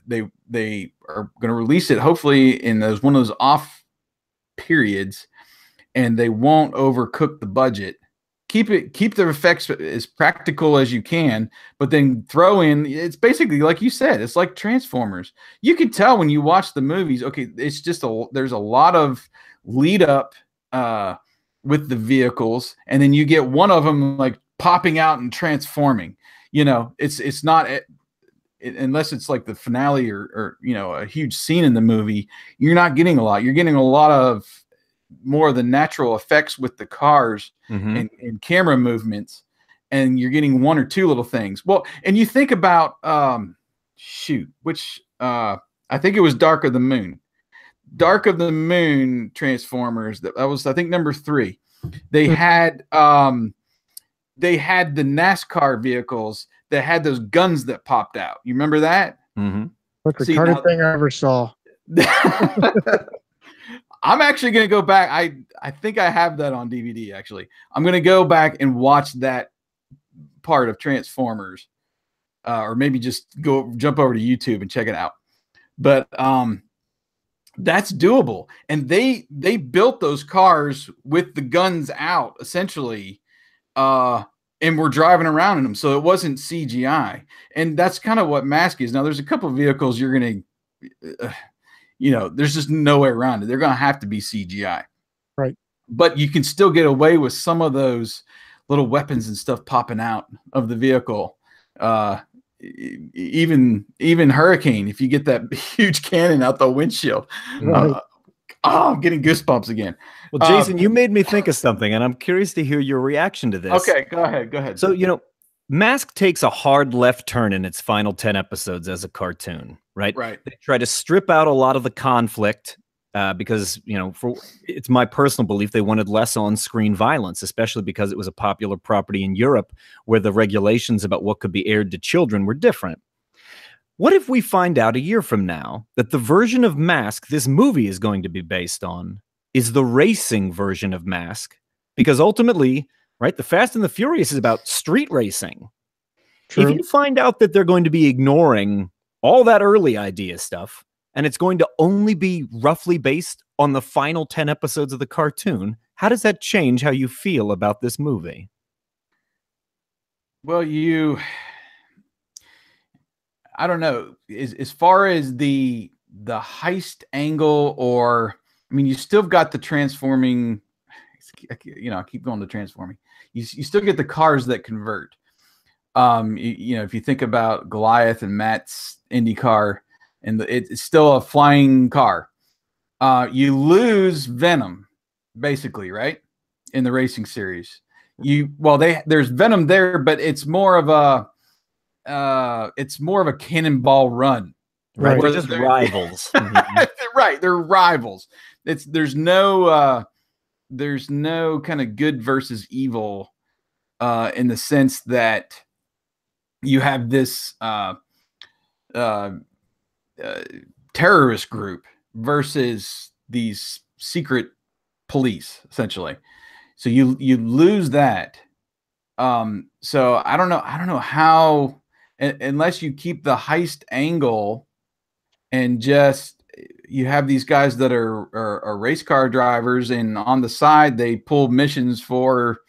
Speaker 3: they are going to release it hopefully in one of those off periods, and they won't overcook the budget. Keep the effects as practical as you can, but then throw in, it's basically like you said, it's like Transformers. You can tell when you watch the movies, okay, it's just there's a lot of lead up with the vehicles, and then you get one of them like popping out and transforming. You know, it's not unless it's like the finale or you know, a huge scene in the movie, you're not getting a lot. You're getting a lot of more of the natural effects with the cars and camera movements, and you're getting one or two little things. Well, and you think about which I think it was Dark of the Moon Transformers. That was, I think, number 3. They had the NASCAR vehicles that had those guns that popped out. You remember that?
Speaker 1: What's the hardest thing I ever saw?
Speaker 3: I'm actually going to go back. I think I have that on DVD, actually. I'm going to go back and watch that part of Transformers, or maybe just jump over to YouTube and check it out. But that's doable. And they built those cars with the guns out, essentially, and we're driving around in them. So it wasn't CGI. And that's kind of what M.A.S.K is. Now, there's a couple of vehicles you're going to... you know, there's just no way around it. They're going to have to be CGI.
Speaker 1: Right.
Speaker 3: But you can still get away with some of those little weapons and stuff popping out of the vehicle. Even Hurricane, if you get that huge cannon out the windshield.
Speaker 1: Right.
Speaker 3: I'm getting goosebumps again.
Speaker 2: Well, Jason, you made me think of something, and I'm curious to hear your reaction to this.
Speaker 3: Okay, go ahead.
Speaker 2: So, you know, M.A.S.K takes a hard left turn in its final 10 episodes as a cartoon, right?
Speaker 3: Right.
Speaker 2: They try to strip out a lot of the conflict because, you know, it's my personal belief they wanted less on-screen violence, especially because it was a popular property in Europe where the regulations about what could be aired to children were different. What if we find out a year from now that the version of M.A.S.K this movie is going to be based on is the racing version of M.A.S.K? Because ultimately... right? The Fast and the Furious is about street racing. True. If you find out that they're going to be ignoring all that early idea stuff, and it's going to only be roughly based on the final 10 episodes of the cartoon, how does that change how you feel about this movie?
Speaker 3: Well, I don't know. As far as the heist angle, or, I mean, you still got the transforming, you know, I keep going to transforming. You still get the cars that convert. You know, if you think about Goliath and Matt's Indy car, and it's still a flying car. You lose Venom, basically, right? In the racing series, there's Venom there, but it's more of a cannonball run.
Speaker 2: Right, they're just rivals.
Speaker 3: Right, they're rivals. There's no kind of good versus evil in the sense that you have this uh, uh, terrorist group versus these secret police, essentially. So you lose that. So I don't know how, unless you keep the heist angle and just you have these guys that are race car drivers, and on the side they pull missions for,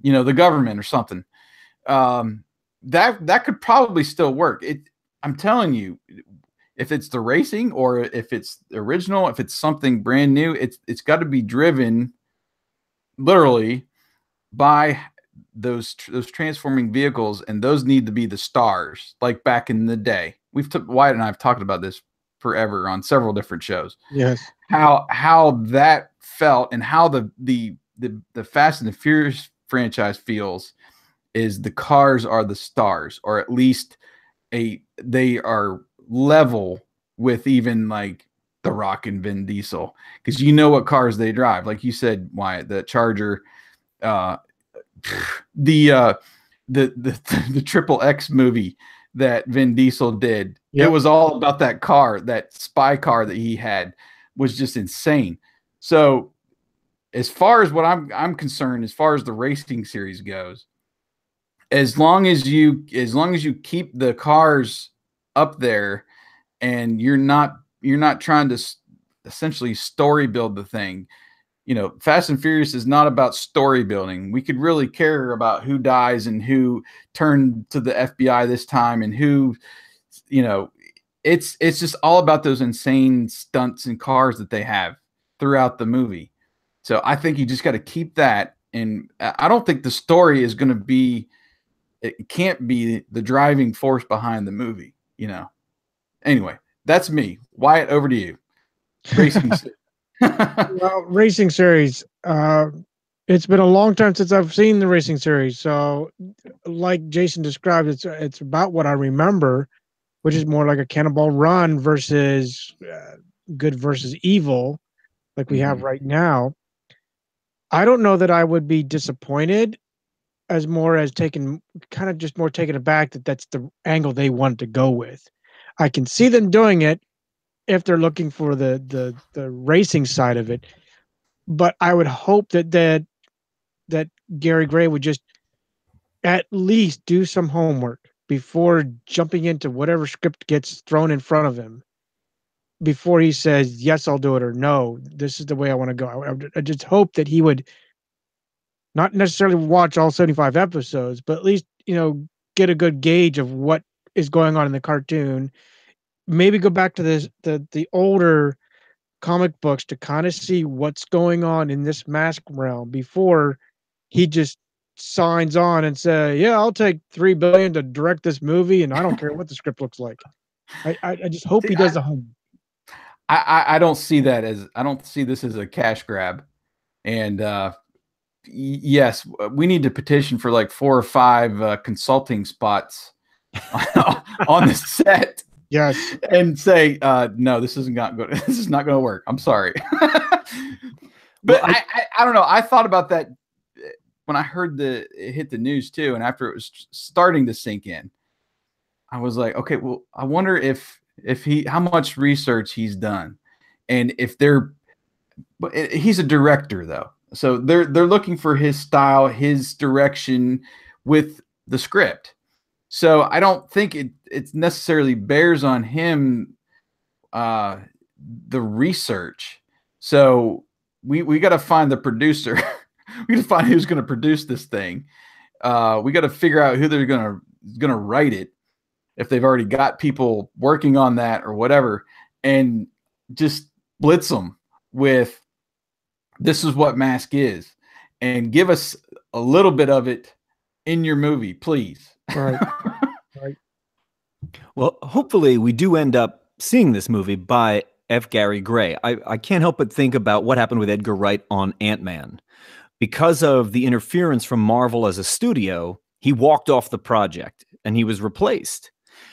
Speaker 3: the government or something. That could probably still work. I'm telling you, if it's the racing or if it's original, if it's something brand new, it's got to be driven literally by those transforming vehicles, and those need to be the stars, like back in the day. Wyatt and I have talked about this forever on several different shows.
Speaker 1: Yes.
Speaker 3: How that felt, and how the Fast and the Furious franchise feels, is the cars are the stars, or at least they are level with even like The Rock and Vin Diesel, because what cars they drive. Like you said, Wyatt, the Charger, the Triple X movie that Vin Diesel did. Yep. It was all about that car, that spy car that he had, was just insane. So as far as what I'm concerned, as far as the racing series goes, as long as you keep the cars up there, and you're not trying to essentially story build the thing. Fast and Furious is not about story building. We could really care about who dies and who turned to the FBI this time, and who, it's just all about those insane stunts and cars that they have throughout the movie. So I think you just got to keep that. And I don't think the story is going to be, it can't be the driving force behind the movie, Anyway, that's me. Wyatt, over to you. Racing
Speaker 1: Well, racing series. It's been a long time since I've seen the racing series. So, like Jason described, it's about what I remember, which is more like a Cannonball Run versus good versus evil, like we have right now. I don't know that I would be disappointed, as more as taken aback that that's the angle they wanted to go with. I can see them doing it if they're looking for the racing side of it, but I would hope that Gary Gray would just at least do some homework before jumping into whatever script gets thrown in front of him, before he says, yes, I'll do it, or no, this is the way I want to go. I just hope that he would not necessarily watch all 75 episodes, but at least, get a good gauge of what is going on in the cartoon. Maybe go back to the older comic books to kind of see what's going on in this M.A.S.K realm before he just signs on and say, yeah, I'll take $3 billion to direct this movie, and I don't care what the script looks like. I just hope he does the home.
Speaker 3: I don't see this as a cash grab. And yes, we need to petition for like 4 or 5 consulting spots on the set.
Speaker 1: Yes.
Speaker 3: And say, no, this is not going to work. I'm sorry. But well, I don't know. I thought about that when I heard it hit the news too. And after it was starting to sink in, I was like, okay, well, I wonder if how much research he's done, and if he's a director though. So they're looking for his style, his direction with the script. So I don't think it necessarily bears on him the research. So we got to find the producer. We got to find who's going to produce this thing. We got to figure out who they're going to write it, if they've already got people working on that or whatever, and just blitz them with, this is what M.A.S.K is, and give us a little bit of it in your movie, please.
Speaker 1: Right. Right.
Speaker 2: Well, hopefully we do end up seeing this movie by F. Gary Gray. I can't help but think about what happened with Edgar Wright on Ant-Man. Because of the interference from Marvel as a studio, he walked off the project and he was replaced.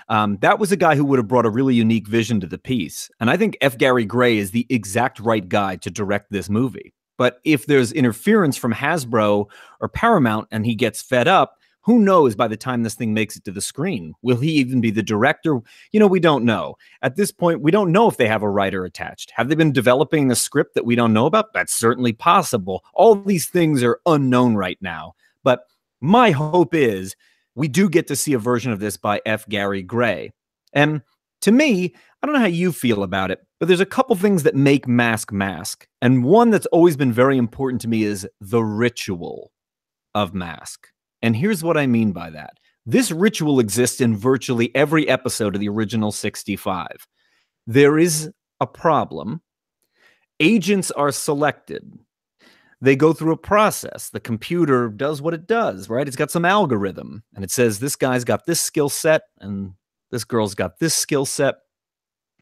Speaker 2: That was a guy who would have brought a really unique vision to the piece. And I think F. Gary Gray is the exact right guy to direct this movie. But if there's interference from Hasbro or Paramount and he gets fed up, Who knows by the time this thing makes it to the screen? Will he even be the director? We don't know. At this point, we don't know if they have a writer attached. Have they been developing a script that we don't know about? That's certainly possible. All these things are unknown right now. But my hope is we do get to see a version of this by F. Gary Gray. And to me, I don't know how you feel about it, but there's a couple things that make M.A.S.K. And one that's always been very important to me is the ritual of M.A.S.K. And here's what I mean by that. This ritual exists in virtually every episode of the original 65. There is a problem. Agents are selected. They go through a process. The computer does what it does, right? It's got some algorithm, and it says this guy's got this skill set, and this girl's got this skill set,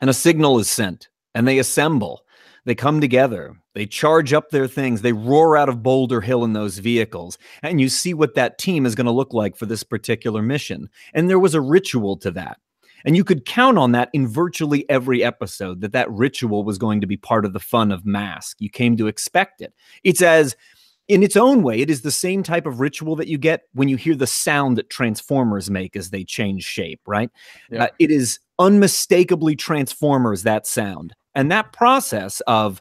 Speaker 2: and a signal is sent, and they assemble. They come together. They charge up their things. They roar out of Boulder Hill in those vehicles. And you see what that team is going to look like for this particular mission. And there was a ritual to that. And you could count on that in virtually every episode, that ritual was going to be part of the fun of M.A.S.K. You came to expect it. In its own way, it is the same type of ritual that you get when you hear the sound that Transformers make as they change shape, right? Yeah. It is unmistakably Transformers, that sound. And that process of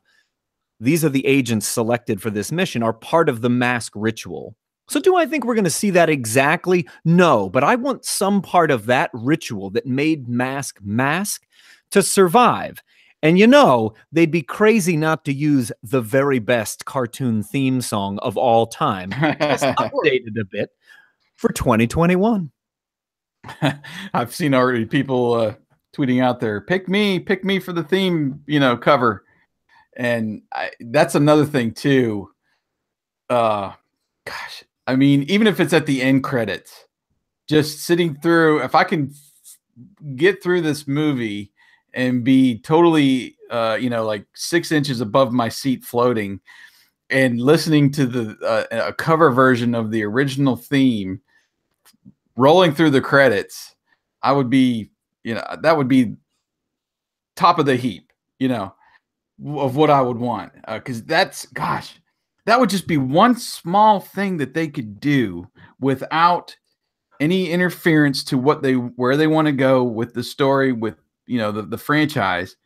Speaker 2: these are the agents selected for this mission are part of the M.A.S.K. ritual. So do I think we're going to see that exactly? No, but I want some part of that ritual that made M.A.S.K. M.A.S.K. to survive. And they'd be crazy not to use the very best cartoon theme song of all time, just updated a bit for 2021.
Speaker 3: I've seen already people tweeting out there, pick me for the theme, cover. And that's another thing too. Gosh, I mean, even if it's at the end credits, just sitting through, if I can get through this movie and be totally, like 6 inches above my seat floating and listening to a cover version of the original theme rolling through the credits, I would be, that would be top of the heap, of what I would want. Because that would just be one small thing that they could do without any interference to where they want to go with the story, with, the franchise.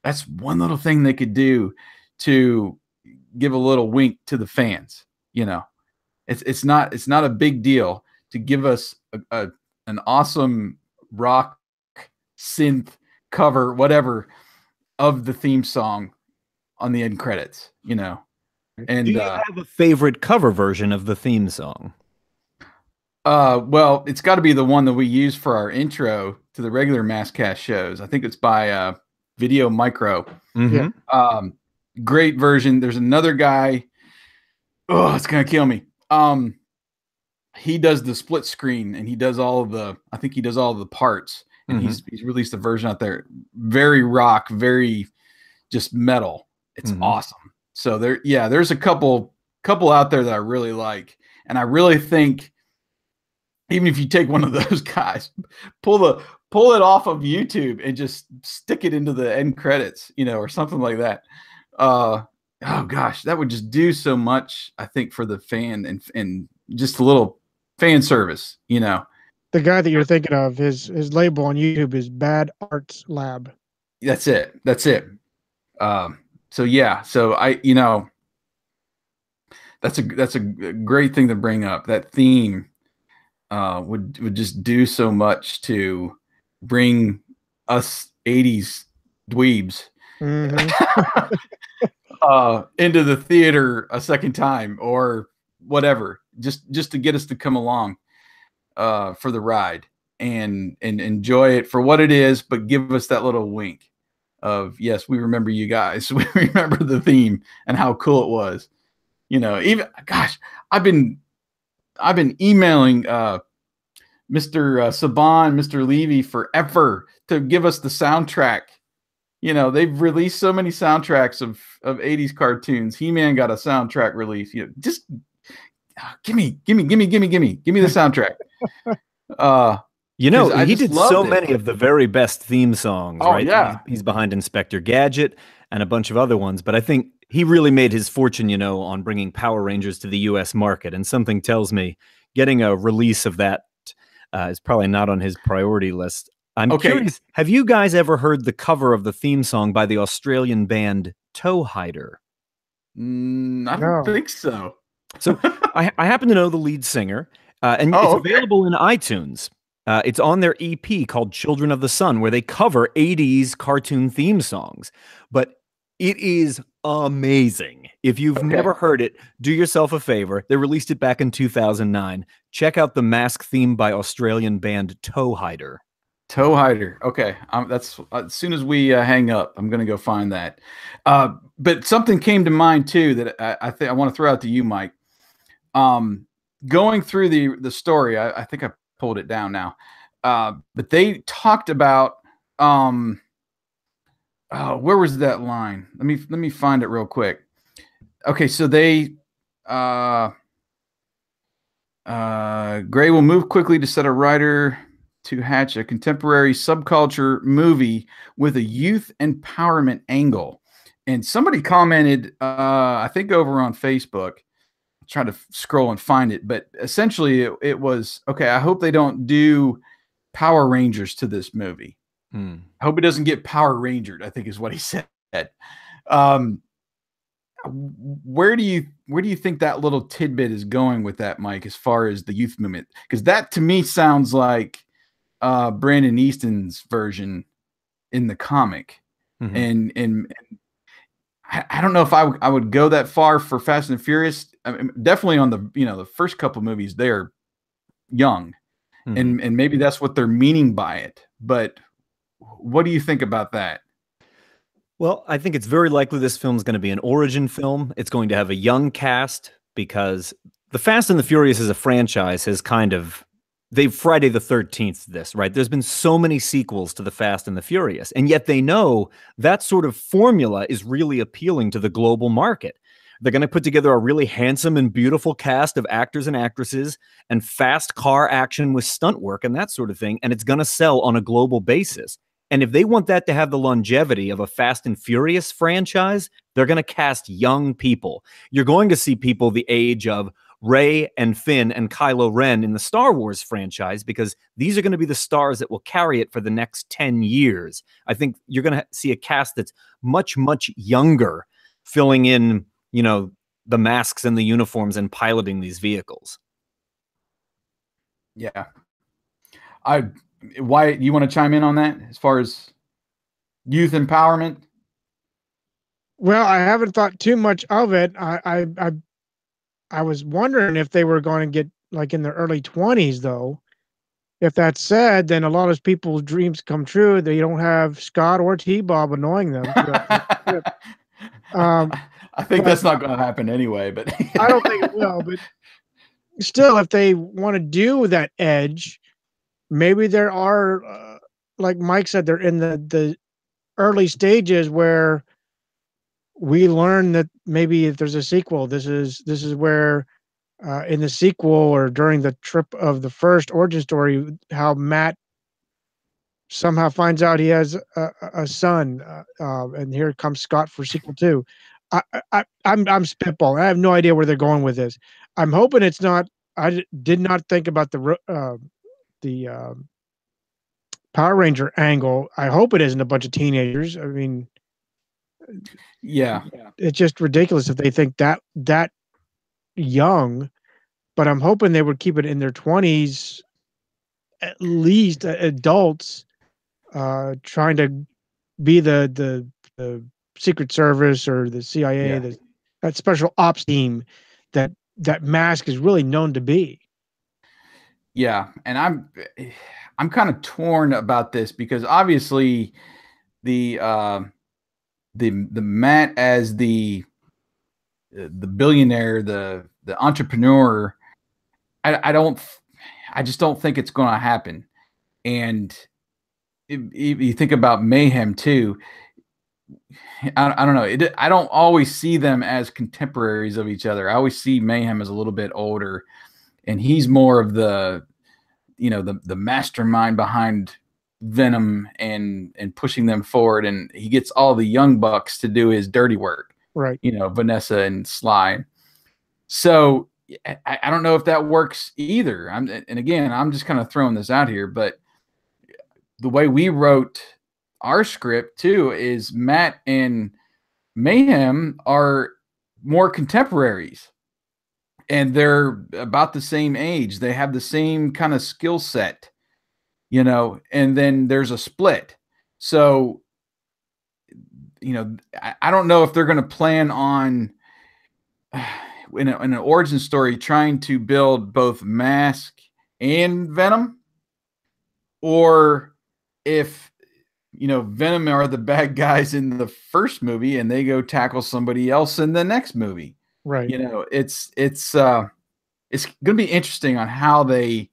Speaker 3: That's one little thing they could do to give a little wink to the fans. It's not a big deal to give us an awesome rock synth cover, whatever, of the theme song on the end credits, And
Speaker 2: do you have a favorite cover version of the theme song?
Speaker 3: Well, it's got to be the one that we use for our intro to the regular MASKast shows. I think it's by Video Micro.
Speaker 2: Mm-hmm.
Speaker 3: Great version. There's another guy. Oh, it's gonna kill me. He does the split screen, and he does all of the parts. And he's released a version out there, very rock, very just metal. It's awesome. So there's a couple out there that I really like, and I really think even if you take one of those guys, pull it off of YouTube and just stick it into the end credits, or something like that. Oh gosh, that would just do so much, I think, for the fan and just a little fan service,
Speaker 1: The guy that you're thinking of, his label on YouTube is Bad Arts Lab.
Speaker 3: That's it. So yeah, so that's a great thing to bring up. That theme would just do so much to bring us 80s dweebs into the theater a second time or whatever, just to get us to come along for the ride and enjoy it for what it is, but give us that little wink of, yes, we remember you guys. We remember the theme and how cool it was. Even, gosh, I've been emailing Mr. Saban, Mr. Levy forever to give us the soundtrack. They've released so many soundtracks of 80s cartoons. He-Man got a soundtrack release. Just give me the soundtrack.
Speaker 2: He did so many of the very best theme songs, right?
Speaker 3: Yeah.
Speaker 2: He's behind Inspector Gadget and a bunch of other ones. But I think he really made his fortune, on bringing Power Rangers to the U.S. market. And something tells me getting a release of that is probably not on his priority list. I'm curious, have you guys ever heard the cover of the theme song by the Australian band Toehider?
Speaker 3: I don't think so.
Speaker 2: So I happen to know the lead singer, and it's available in iTunes. It's on their EP called Children of the Sun, where they cover 80s cartoon theme songs. But it is amazing. If you've never heard it, do yourself a favor. They released it back in 2009. Check out the M.A.S.K theme by Australian band Toehider.
Speaker 3: Toehider. Okay. That's as soon as we hang up, I'm going to go find that. But something came to mind too that I think I want to throw out to you, Mike. Going through the story, I think I pulled it down now. But they talked about where was that line? Let me find it real quick. Okay, so they Gray will move quickly to set a writer to hatch a contemporary subculture movie with a youth empowerment angle. And somebody commented, I think over on Facebook, trying to scroll and find it, but essentially it was, okay, I hope they don't do Power Rangers to this movie. I hope it doesn't get Power Rangered, I think is what he said. Where do you think that little tidbit is going with that, Mike, as far as the youth movement? Because that to me sounds like Brandon Easton's version in the comic. And I don't know if I would go that far for Fast and Furious. I mean, definitely on the first couple movies, they're young, and maybe that's what they're meaning by it. But what do you think about that?
Speaker 2: Well, I think it's very likely this film is going to be an origin film. It's going to have a young cast because the Fast and the Furious as a franchise has they've Friday the 13th this, right? There's been so many sequels to the Fast and the Furious, and yet they know that sort of formula is really appealing to the global market. They're going to put together a really handsome and beautiful cast of actors and actresses and fast car action with stunt work and that sort of thing, and it's going to sell on a global basis. And if they want that to have the longevity of a Fast and Furious franchise, they're going to cast young people. You're going to see people the age of Rey and Finn and Kylo Ren in the Star Wars franchise, because these are going to be the stars that will carry it for the next 10 years. I think you're going to see a cast that's much, much younger, filling in, the masks and the uniforms and piloting these vehicles.
Speaker 3: Yeah. Wyatt, you want to chime in on that as far as youth empowerment?
Speaker 1: Well, I haven't thought too much of it. I was wondering if they were going to get like in their early 20s, though. If that's said, then a lot of people's dreams come true. They don't have Scott or T-Bob annoying them.
Speaker 3: I think that's not going to happen anyway, but
Speaker 1: I don't think it will. But still, if they want to do that edge, maybe there are, like Mike said, they're in the early stages where we learn that maybe if there's a sequel, this is where in the sequel or during the trip of the first origin story, how Matt somehow finds out he has a son, and here comes Scott for sequel 2. I'm spitballing. I have no idea where they're going with this. I'm hoping it's not. I did not think about the Power Ranger angle. I hope it isn't a bunch of teenagers. I mean,
Speaker 3: yeah,
Speaker 1: it's just ridiculous if they think that young. But I'm hoping they would keep it in their 20s, at least adults, trying to be the Secret Service or the CIA, that special ops team that M.A.S.K is really known to be.
Speaker 3: Yeah, and I'm kind of torn about this because obviously the Matt as the billionaire, the entrepreneur, I just don't think it's going to happen. And if you think about Mayhem too, I don't know. I don't always see them as contemporaries of each other. I always see Mayhem as a little bit older, and he's more of the mastermind behind Venom and pushing them forward, and he gets all the young bucks to do his dirty work.
Speaker 1: Right.
Speaker 3: you know, Vanessa and Sly. So I don't know if that works either. And again, I'm just kind of throwing this out here, but the way we wrote our script too is Matt and Mayhem are more contemporaries, and they're about the same age. They have the same kind of skill set, you know, and then there's a split. So, you know, I don't know if they're going to plan on in an origin story trying to build both Mask and Venom, or if, you know, Venom are the bad guys in the first movie and they go tackle somebody else in the next movie.
Speaker 1: Right.
Speaker 3: You know, it's going to be interesting on how they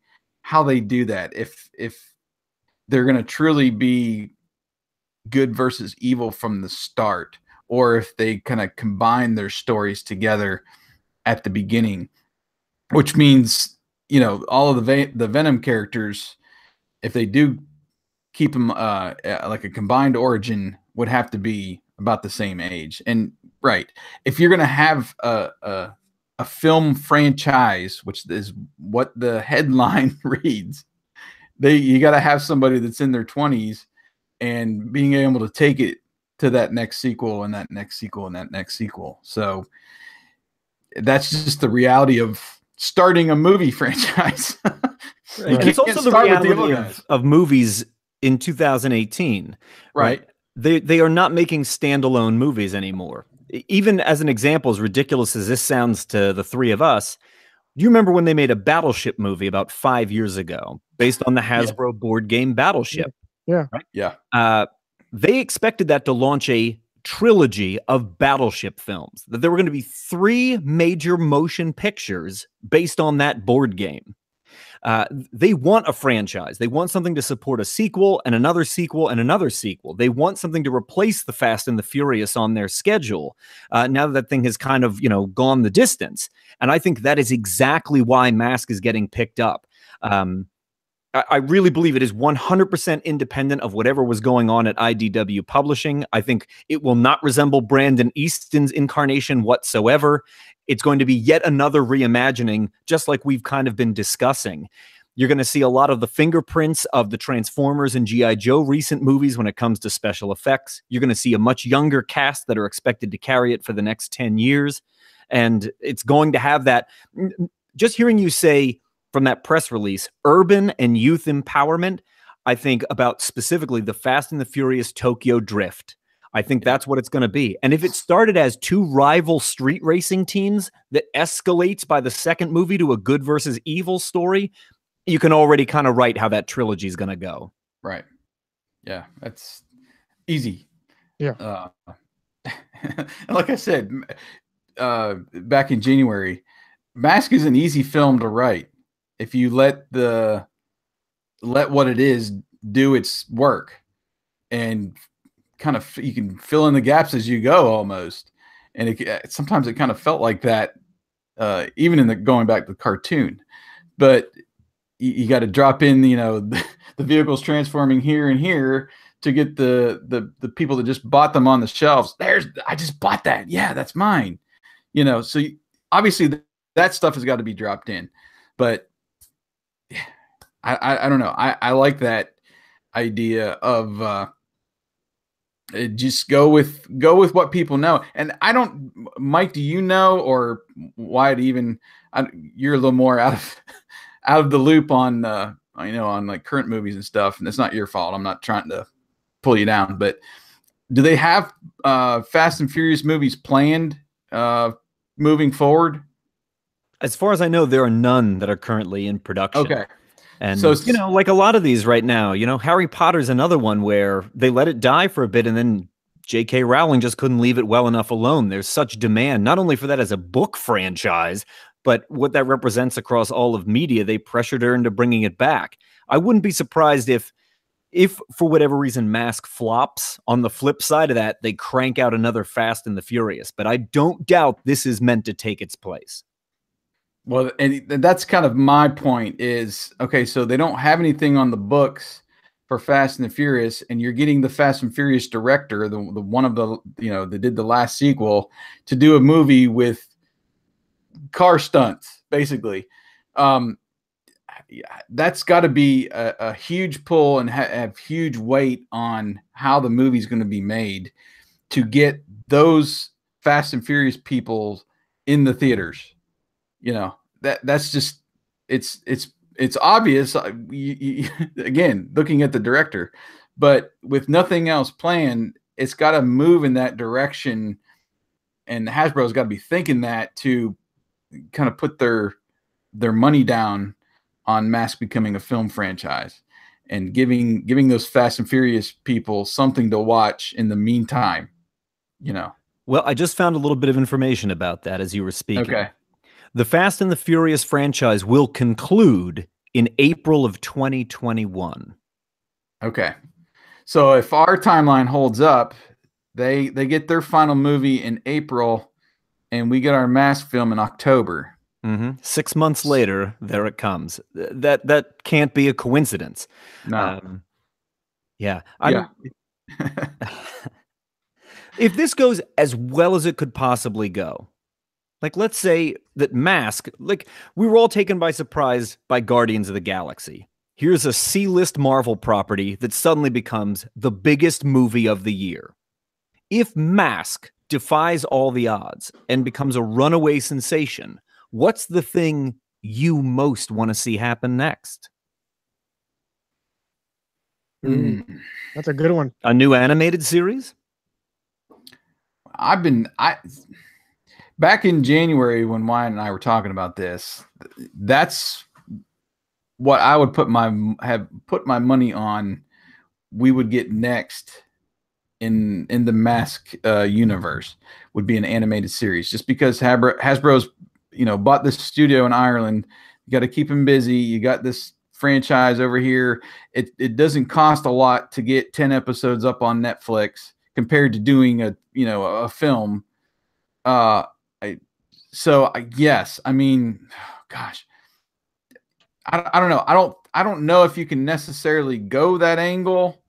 Speaker 3: do that. If they're going to truly be good versus evil from the start, or if they kind of combine their stories together at the beginning, which means, you know, all of the Venom characters, if they do keep them like a combined origin, would have to be about the same age. And right, if you're going to have a film franchise, which is what the headline reads, you got to have somebody that's in their 20s and being able to take it to that next sequel and that next sequel and that next sequel. So that's just the reality of starting a movie franchise.
Speaker 2: Right. And it's also the reality of movies in 2018. Right. They are not making standalone movies anymore. Even as an example, as ridiculous as this sounds to the three of us, do you remember when they made a Battleship movie about 5 years ago based on the Hasbro board game Battleship?
Speaker 1: Yeah.
Speaker 3: Right? Yeah.
Speaker 2: They expected that to launch a trilogy of Battleship films, that there were going to be 3 major motion pictures based on that board game. They want a franchise. They want something to support a sequel and another sequel and another sequel. They want something to replace the Fast and the Furious on their schedule. Now that thing has kind of, you know, gone the distance. And I think that is exactly why M.A.S.K is getting picked up. I really believe it is 100% independent of whatever was going on at IDW Publishing. I think it will not resemble Brandon Easton's incarnation whatsoever. It's going to be yet another reimagining, just like we've kind of been discussing. You're going to see a lot of the fingerprints of the Transformers and G.I. Joe recent movies when it comes to special effects. You're going to see a much younger cast that are expected to carry it for the next 10 years. And it's going to have that. Just hearing you say from that press release, urban and youth empowerment, I think about specifically the Fast and the Furious Tokyo Drift. I think that's what it's going to be. And if it started as 2 rival street racing teams that escalates by the second movie to a good versus evil story, you can already kind of write how that trilogy is going to go.
Speaker 3: Right. Yeah, that's easy.
Speaker 1: Yeah.
Speaker 3: Like I said, back in January, M.A.S.K is an easy film to write if you let what it is do its work, and kind of you can fill in the gaps as you go almost. And sometimes it kind of felt like that, even in the going back to the cartoon. But you got to drop in, you know, the vehicles transforming here and here to get the people that just bought them on the shelves. I just bought that. Yeah, that's mine. You know, so obviously that stuff has got to be dropped in. But I don't know. I like that idea of just go with what people know. And I don't, Mike, do you know, or Wyatt, even you're a little more out of the loop on on like current movies and stuff, and it's not your fault. I'm not trying to pull you down, but do they have Fast and Furious movies planned moving forward?
Speaker 2: As far as I know, there are none that are currently in production.
Speaker 3: Okay.
Speaker 2: And, so, you know, like a lot of these right now, you know, Harry Potter's another one where they let it die for a bit and then J.K. Rowling just couldn't leave it well enough alone. There's such demand, not only for that as a book franchise, but what that represents across all of media. They pressured her into bringing it back. I wouldn't be surprised if for whatever reason M.A.S.K flops. On the flip side of that, they crank out another Fast and the Furious. But I don't doubt this is meant to take its place.
Speaker 3: Well, and that's kind of my point is, okay, so they don't have anything on the books for Fast and the Furious, and you're getting the Fast and Furious director, the one of the that did the last sequel, to do a movie with car stunts, basically. That's got to be a huge pull and have huge weight on how the movie's going to be made to get those Fast and Furious people in the theaters. That's just it's obvious. Again, looking at the director, but with nothing else planned, it's got to move in that direction, and Hasbro's got to be thinking that to kind of put their money down on M.A.S.K becoming a film franchise and giving those Fast and Furious people something to watch in the meantime.
Speaker 2: Well, I just found a little bit of information about that as you were speaking.
Speaker 3: Okay.
Speaker 2: The Fast and the Furious franchise will conclude in April of 2021.
Speaker 3: Okay. So if our timeline holds up, they get their final movie in April, and we get our M.A.S.K film in October.
Speaker 2: 6 months later, there it comes. That can't be a coincidence.
Speaker 3: No.
Speaker 2: Yeah. If this goes as well as it could possibly go, like let's say that M.A.S.K, like we were all taken by surprise by Guardians of the Galaxy. Here's a C-list Marvel property that suddenly becomes the biggest movie of the year. If M.A.S.K defies all the odds and becomes a runaway sensation, what's the thing you most want to see happen next?
Speaker 1: That's a good one.
Speaker 2: A new animated series?
Speaker 3: Back in January when Wyatt and I were talking about this, that's what I would put my money on. We would get next in the M.A.S.K universe would be an animated series, just because Hasbro's bought this studio in Ireland. You got to keep them busy. You got this franchise over here. It doesn't cost a lot to get 10 episodes up on Netflix compared to doing a film. Yes, I mean, gosh, I don't know. I don't know if you can necessarily go that angle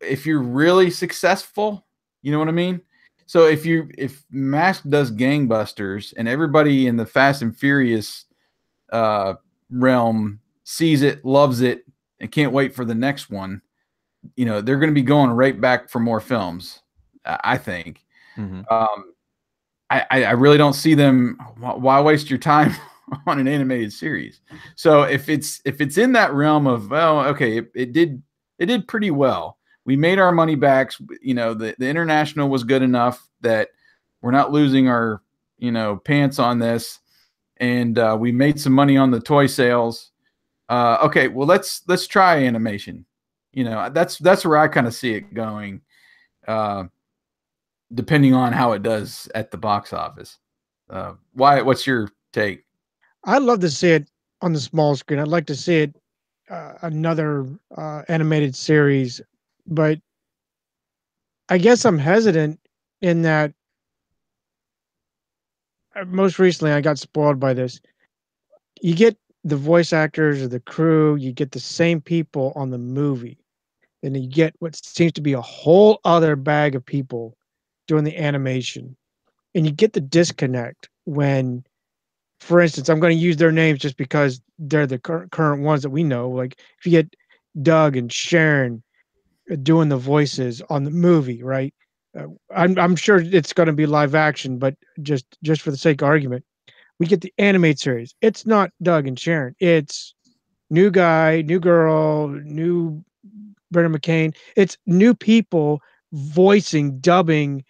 Speaker 3: if you're really successful. You know what I mean? So if M.A.S.K does gangbusters and everybody in the Fast and Furious realm sees it, loves it, and can't wait for the next one, they're going to be going right back for more films. I think. I really don't see them. Why waste your time on an animated series? So if it's in that realm of, well, okay, it did pretty well. We made our money back. The international was good enough that we're not losing our pants on this, and we made some money on the toy sales. Okay, well let's try animation. That's where I kind of see it going. Depending on how it does at the box office. Wyatt, what's your take?
Speaker 1: I'd love to see it on the small screen. I'd like to see it another animated series, but I guess I'm hesitant in that most recently I got spoiled by this. You get the voice actors or the crew, you get the same people on the movie, and you get what seems to be a whole other bag of people doing the animation, and you get the disconnect when, for instance, I'm going to use their names just because they're the current ones that we know. Like if you get Doug and Sharon doing the voices on the movie, right? I'm sure it's going to be live action, but just for the sake of argument, we get the animated series. It's not Doug and Sharon. It's new guy, new girl, new Brendan McCain. It's new people voicing, dubbing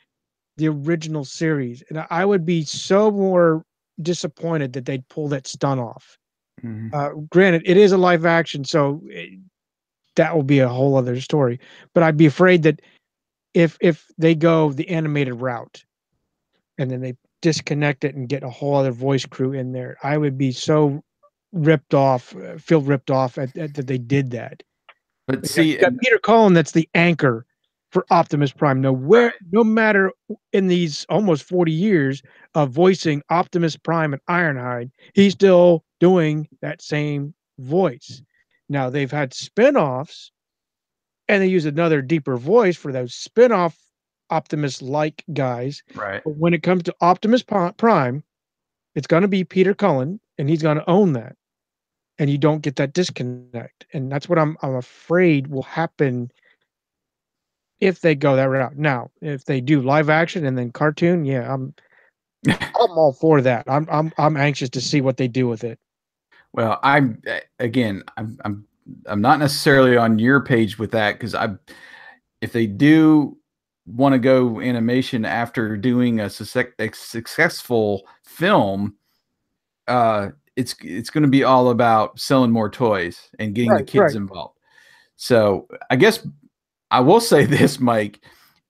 Speaker 1: the original series, and I would be so more disappointed that they'd pull that stunt off. Granted, it is a live action, so that will be a whole other story. But I'd be afraid that if they go the animated route and then they disconnect it and get a whole other voice crew in there, I would be so ripped off, feel ripped off that they did that.
Speaker 3: But
Speaker 1: You got Peter Cullen, that's the anchor for Optimus Prime. No matter in these almost 40 years of voicing Optimus Prime and Ironhide, he's still doing that same voice. Now they've had spin-offs and they use another deeper voice for those spin-off Optimus-like guys.
Speaker 3: Right.
Speaker 1: But when it comes to Optimus Prime, it's going to be Peter Cullen, and he's going to own that. And you don't get that disconnect, and that's what I'm afraid will happen if they go that route. Now, if they do live action and then cartoon, yeah, I'm all for that. I'm anxious to see what they do with it.
Speaker 3: Well, I'm not necessarily on your page with that, because if they do want to go animation after doing a successful film, it's going to be all about selling more toys and getting the kids involved. So I guess I will say this, Mike.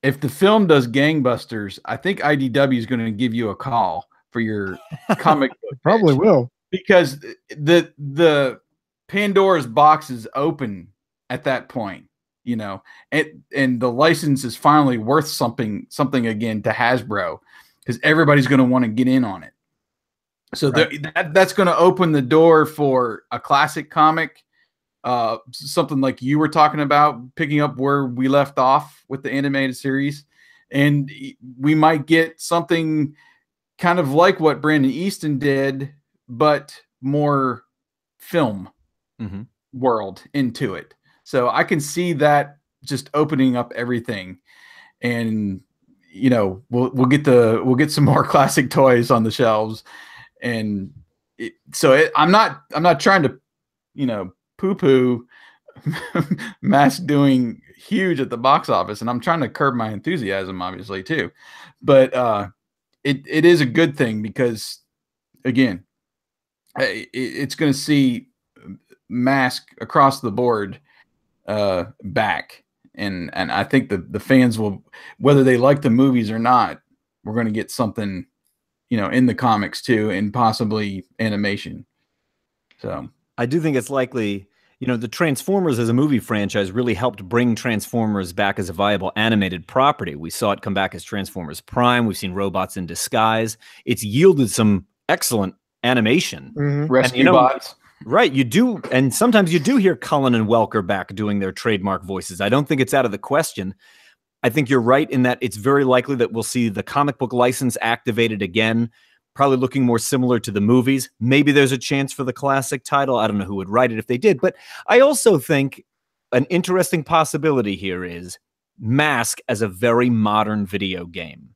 Speaker 3: If the film does gangbusters, I think IDW is going to give you a call for your comic book.
Speaker 1: Probably will,
Speaker 3: because the Pandora's box is open at that point, you know, and the license is finally worth something again to Hasbro, because everybody's going to want to get in on it. So that's going to open the door for a classic comic, something like you were talking about, picking up where we left off with the animated series, and we might get something kind of like what Brandon Easton did, but more film world into it. So I can see that just opening up everything, and you know, we'll get some more classic toys on the shelves. And I'm not trying to, you know, poo-poo M.A.S.K doing huge at the box office, and I'm trying to curb my enthusiasm, obviously, too. But it is a good thing, because again, it's going to see M.A.S.K across the board back, and I think the fans will, whether they like the movies or not, we're going to get something, you know, in the comics too, and possibly animation. So
Speaker 2: I do think it's likely, you know, the Transformers as a movie franchise really helped bring Transformers back as a viable animated property. We saw it come back as Transformers Prime. We've seen Robots in Disguise. It's yielded some excellent animation.
Speaker 3: Rescue Bots.
Speaker 2: Right, you do, and sometimes you do hear Cullen and Welker back doing their trademark voices. I don't think it's out of the question. I think you're right in that it's very likely that we'll see the comic book license activated again, probably looking more similar to the movies. Maybe there's a chance for the classic title. I don't know who would write it if they did. But I also think an interesting possibility here is M.A.S.K as a very modern video game,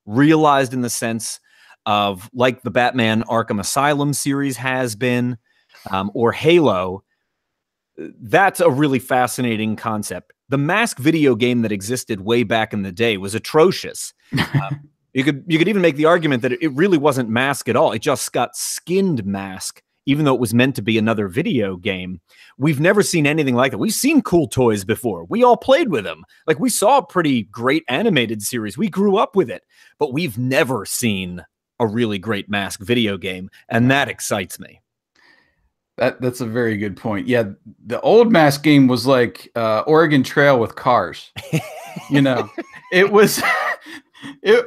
Speaker 2: realized in the sense of like the Batman Arkham Asylum series has been, or Halo. That's a really fascinating concept. The M.A.S.K video game that existed way back in the day was atrocious. You could even make the argument that it really wasn't M.A.S.K at all. It just got skinned M.A.S.K, even though it was meant to be another video game. We've never seen anything like that. We've seen cool toys before. We all played with them. Like, we saw a pretty great animated series. We grew up with it. But we've never seen a really great M.A.S.K video game, and that excites me.
Speaker 3: That's a very good point. Yeah, the old M.A.S.K game was like Oregon Trail with cars. You know, it was it.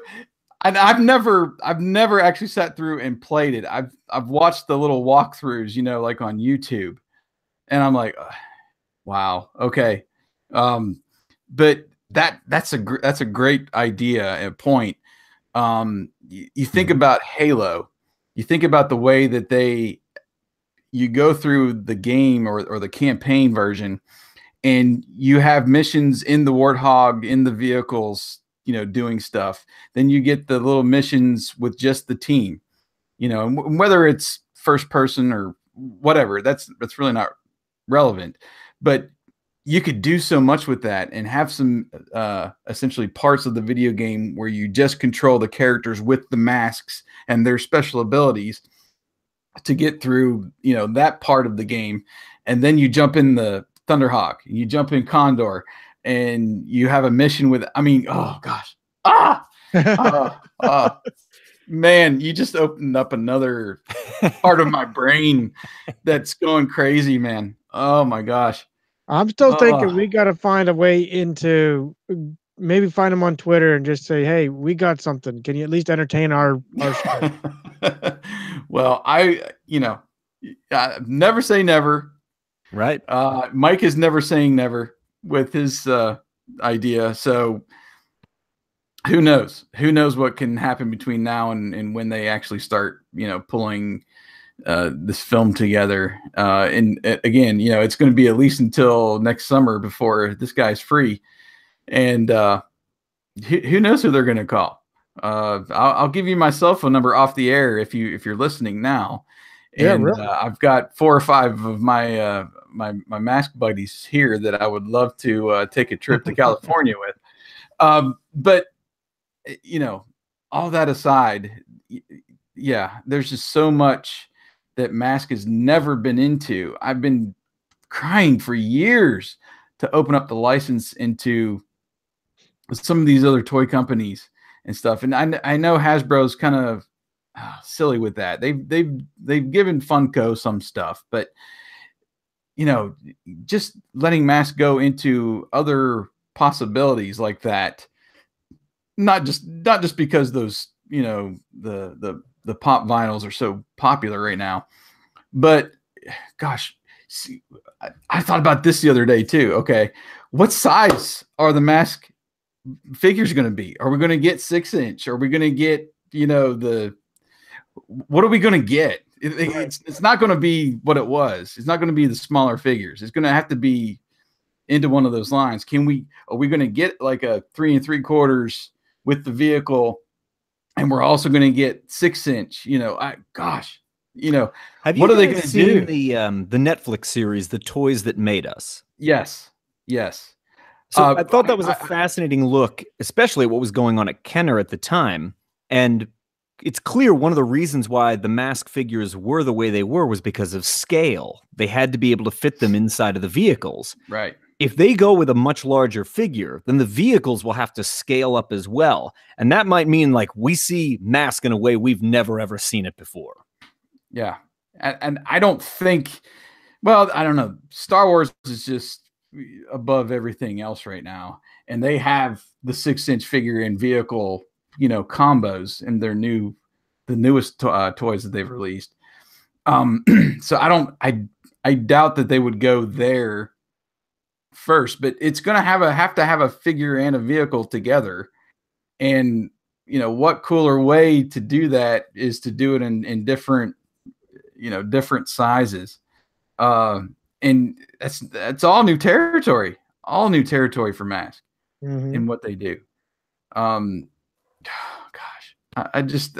Speaker 3: And I've never actually sat through and played it. I've watched the little walkthroughs, you know, like on YouTube, and I'm like, wow, okay. But that's a great idea and point. You think about Halo, you think about the way that you go through the game or the campaign version, and you have missions in the Warthog, in the vehicles, you know, doing stuff. Then you get the little missions with just the team, you know, and whether it's first person or whatever, that's really not relevant. But you could do so much with that and have some essentially parts of the video game where you just control the characters with the masks and their special abilities to get through, you know, that part of the game. And then you jump in the Thunderhawk, and you jump in Condor, and you have a mission with, I mean, oh gosh, man, you just opened up another part of my brain that's going crazy, man. Oh my gosh.
Speaker 1: I'm still thinking we got to find a way into, maybe find them on Twitter and just say, hey, we got something. Can you at least entertain our
Speaker 3: Well, never say never.
Speaker 2: Right.
Speaker 3: Mike is never saying never. with his idea. So who knows? Who knows what can happen between now and when they actually start, pulling this film together. And again, it's going to be at least until next summer before this guy's free. And who knows who they're going to call. I'll give you my cell phone number off the air if you're listening now. And
Speaker 1: yeah, really.
Speaker 3: I've got 4 or 5 of my my mask buddies here that I would love to take a trip to California with. But all that aside, yeah, there's just so much that M.A.S.K has never been into. I've been crying for years to open up the license into some of these other toy companies and stuff. And I know Hasbro's kind of silly with that. They've given Funko some stuff, but just letting M.A.S.K go into other possibilities like that. Not just because those the pop vinyls are so popular right now, but gosh, see, I thought about this the other day too. Okay, what size are the M.A.S.K figures going to be? Are we going to get 6-inch? Are we going to get what are we going to get? It's not going to be what it was. It's not going to be the smaller figures. It's going to have to be into one of those lines. Are we going to get like a 3 3/4 with the vehicle, and we're also going to get 6-inch? Have
Speaker 2: you
Speaker 3: what are they
Speaker 2: guys
Speaker 3: going to
Speaker 2: seen
Speaker 3: do?
Speaker 2: the Netflix series, The Toys That Made Us?
Speaker 3: Yes.
Speaker 2: So I thought that was a fascinating look, especially at what was going on at Kenner at the time. And it's clear one of the reasons why the M.A.S.K figures were the way they were was because of scale. They had to be able to fit them inside of the vehicles.
Speaker 3: Right.
Speaker 2: If they go with a much larger figure, then the vehicles will have to scale up as well. And that might mean like we see M.A.S.K in a way we've never, ever seen it before.
Speaker 3: Yeah. And I don't think, well, I don't know. Star Wars is just above everything else right now. And they have the 6-inch figure and vehicle, combos in their the newest toys that they've released. So I doubt that they would go there first, but it's going to have to have a figure and a vehicle together. And what cooler way to do that is to do it in different different sizes. And that's all new territory for M.A.S.K in what they do. Gosh, I just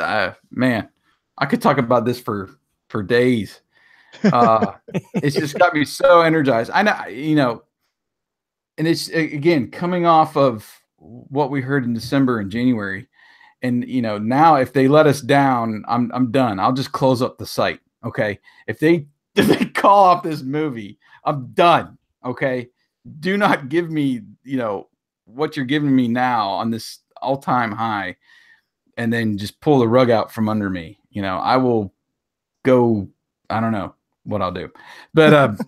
Speaker 3: man, I could talk about this for days. It's just got me so energized. I know, and it's again coming off of what we heard in December and January, and now if they let us down, I'm done. I'll just close up the site. Okay, if they call off this movie, I'm done. Okay, do not give me what you're giving me now on this all-time high, and then just pull the rug out from under me. I will go. I don't know what I'll do, but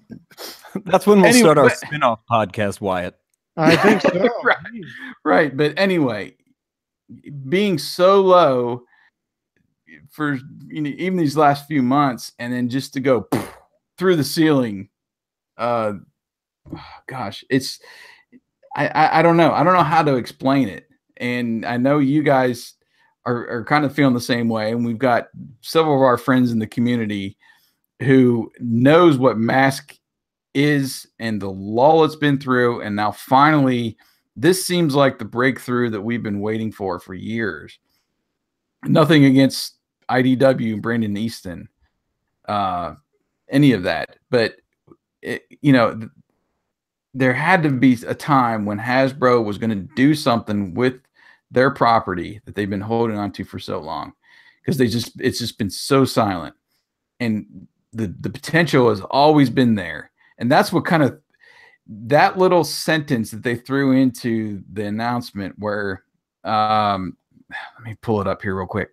Speaker 2: that's when we'll start our spin-off podcast, Wyatt.
Speaker 1: I think so.
Speaker 3: Right. But anyway, being so low for even these last few months, and then just to go through the ceiling, gosh, it's I don't know. I don't know how to explain it, and I know you guys are kind of feeling the same way, and we've got several of our friends in the community who knows what M.A.S.K is and the lull it's been through, and now finally this seems like the breakthrough that we've been waiting for years. Nothing against IDW and Brandon Easton, any of that, but there had to be a time when Hasbro was going to do something with their property that they've been holding on to for so long, because it's just been so silent, and the potential has always been there. And that's what kind of that little sentence that they threw into the announcement where, let me pull it up here real quick.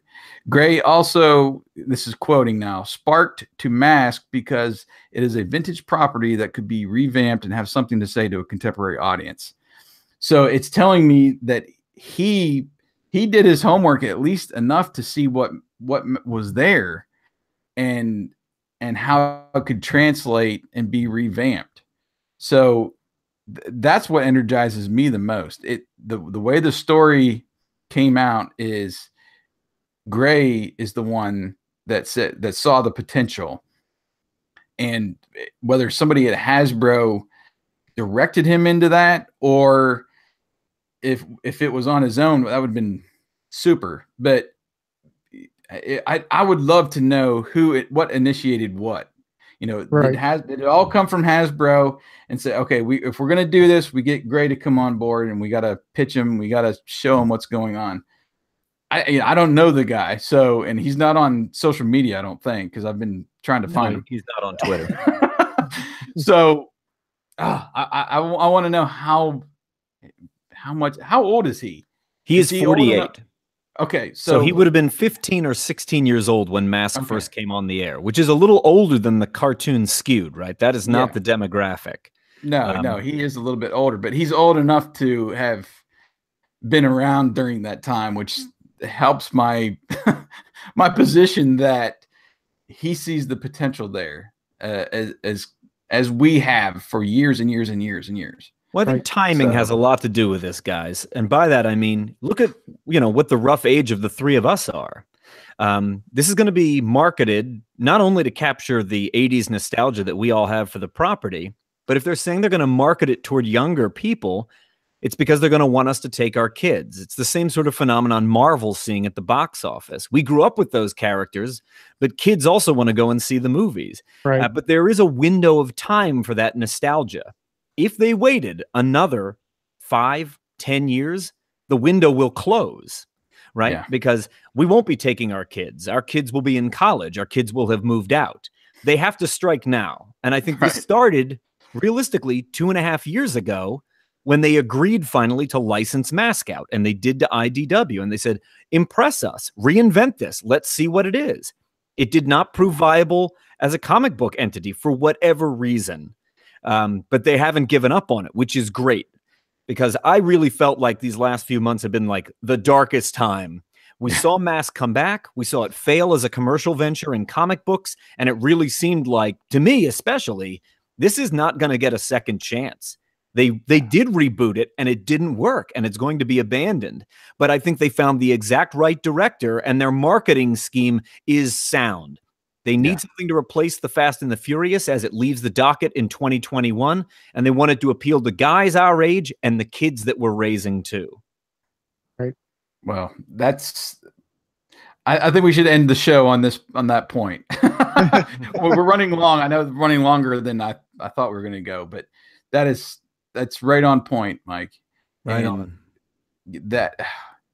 Speaker 3: Gray also, this is quoting now, sparked to M.A.S.K because it is a vintage property that could be revamped and have something to say to a contemporary audience. So it's telling me that he did his homework at least enough to see what was there and how it could translate and be revamped. So that's what energizes me the most. The way the story came out is Gray is the one that saw the potential, and whether somebody at Hasbro directed him into that, or if it was on his own, that would have been super. But I would love to know what initiated what.
Speaker 1: Right.
Speaker 3: Did it all come from Hasbro and say, okay, if we're gonna do this, we get Gray to come on board, and we got to pitch him, we got to show him what's going on. I don't know the guy, and he's not on social media, I don't think, because I've been trying to find him.
Speaker 2: He's not on Twitter.
Speaker 3: So I want to know how old is he?
Speaker 2: He is 48.
Speaker 3: Okay,
Speaker 2: so he would have been 15 or 16 years old when M.A.S.K first came on the air, which is a little older than the cartoon skewed, right? That is not the demographic.
Speaker 3: No, he is a little bit older, but he's old enough to have been around during that time, which helps my my position that he sees the potential there, as we have for years and years and years and years.
Speaker 2: Well, I think timing has a lot to do with this, guys. And by that, I mean, look at, what the rough age of the three of us are. This is going to be marketed not only to capture the 80s nostalgia that we all have for the property, but if they're saying they're going to market it toward younger people, it's because they're going to want us to take our kids. It's the same sort of phenomenon Marvel's seeing at the box office. We grew up with those characters, but kids also want to go and see the movies.
Speaker 1: Right.
Speaker 2: But there is a window of time for that nostalgia. If they waited another 5-10 years, the window will close, right?
Speaker 3: Yeah.
Speaker 2: Because we won't be taking our kids. Our kids will be in college. Our kids will have moved out. They have to strike now. And I think this started realistically 2.5 years ago when they agreed finally to license M.A.S.K out, and they did to IDW, and they said, impress us, reinvent this. Let's see what it is. It did not prove viable as a comic book entity for whatever reason. But they haven't given up on it, which is great, because I really felt like these last few months have been like the darkest time. We saw M.A.S.K come back. We saw it fail as a commercial venture in comic books. And it really seemed like, to me especially, this is not going to get a second chance. They did reboot it and it didn't work, and it's going to be abandoned. But I think they found the exact right director, and their marketing scheme is sound. They need something to replace the Fast and the Furious as it leaves the docket in 2021, and they wanted to appeal to guys our age and the kids that we're raising too.
Speaker 1: Right.
Speaker 3: Well, I think we should end the show on that point. We're running long. I know we're running longer than I thought we were going to go, but that's right on point, Mike.
Speaker 2: Right on.
Speaker 3: That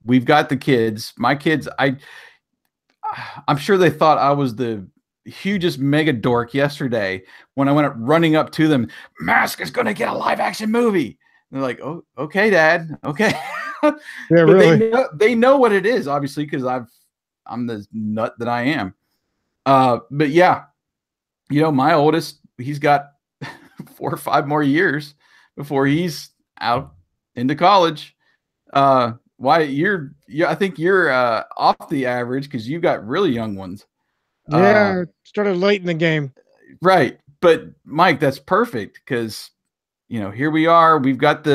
Speaker 3: we've got the kids. My kids, I'm sure they thought I was the hugest mega dork yesterday when I went running up to them. M.A.S.K is going to get a live action movie. And they're like, "Oh, okay, Dad. Okay."
Speaker 1: Yeah, really.
Speaker 3: They know what it is, obviously, because I'm the nut that I am. But yeah, my oldest, he's got 4 or 5 more years before he's out into college. Wyatt, I think you're off the average because you got really young ones.
Speaker 1: Yeah, started late in the game.
Speaker 3: Right. But Mike, that's perfect because, here we are. We've got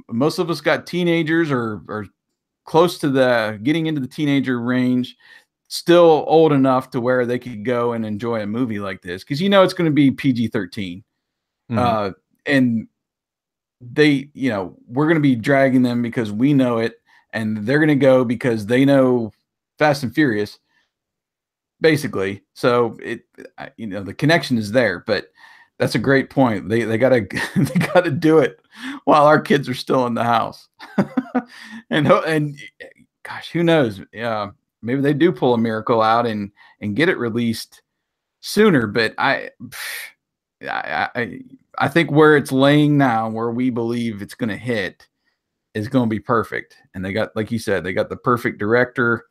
Speaker 3: most of us got teenagers or close to getting into the teenager range, still old enough to where they could go and enjoy a movie like this. Because, it's going to be PG-13.
Speaker 2: Mm-hmm.
Speaker 3: And they, we're going to be dragging them because we know it, and they're going to go because they know Fast and Furious, basically. So the connection is there, but that's a great point. They gotta do it while our kids are still in the house. and gosh, who knows? Maybe they do pull a miracle out and get it released sooner. But I think where it's laying now, where we believe it's going to hit, is going to be perfect. And they got, like you said, they got the perfect director.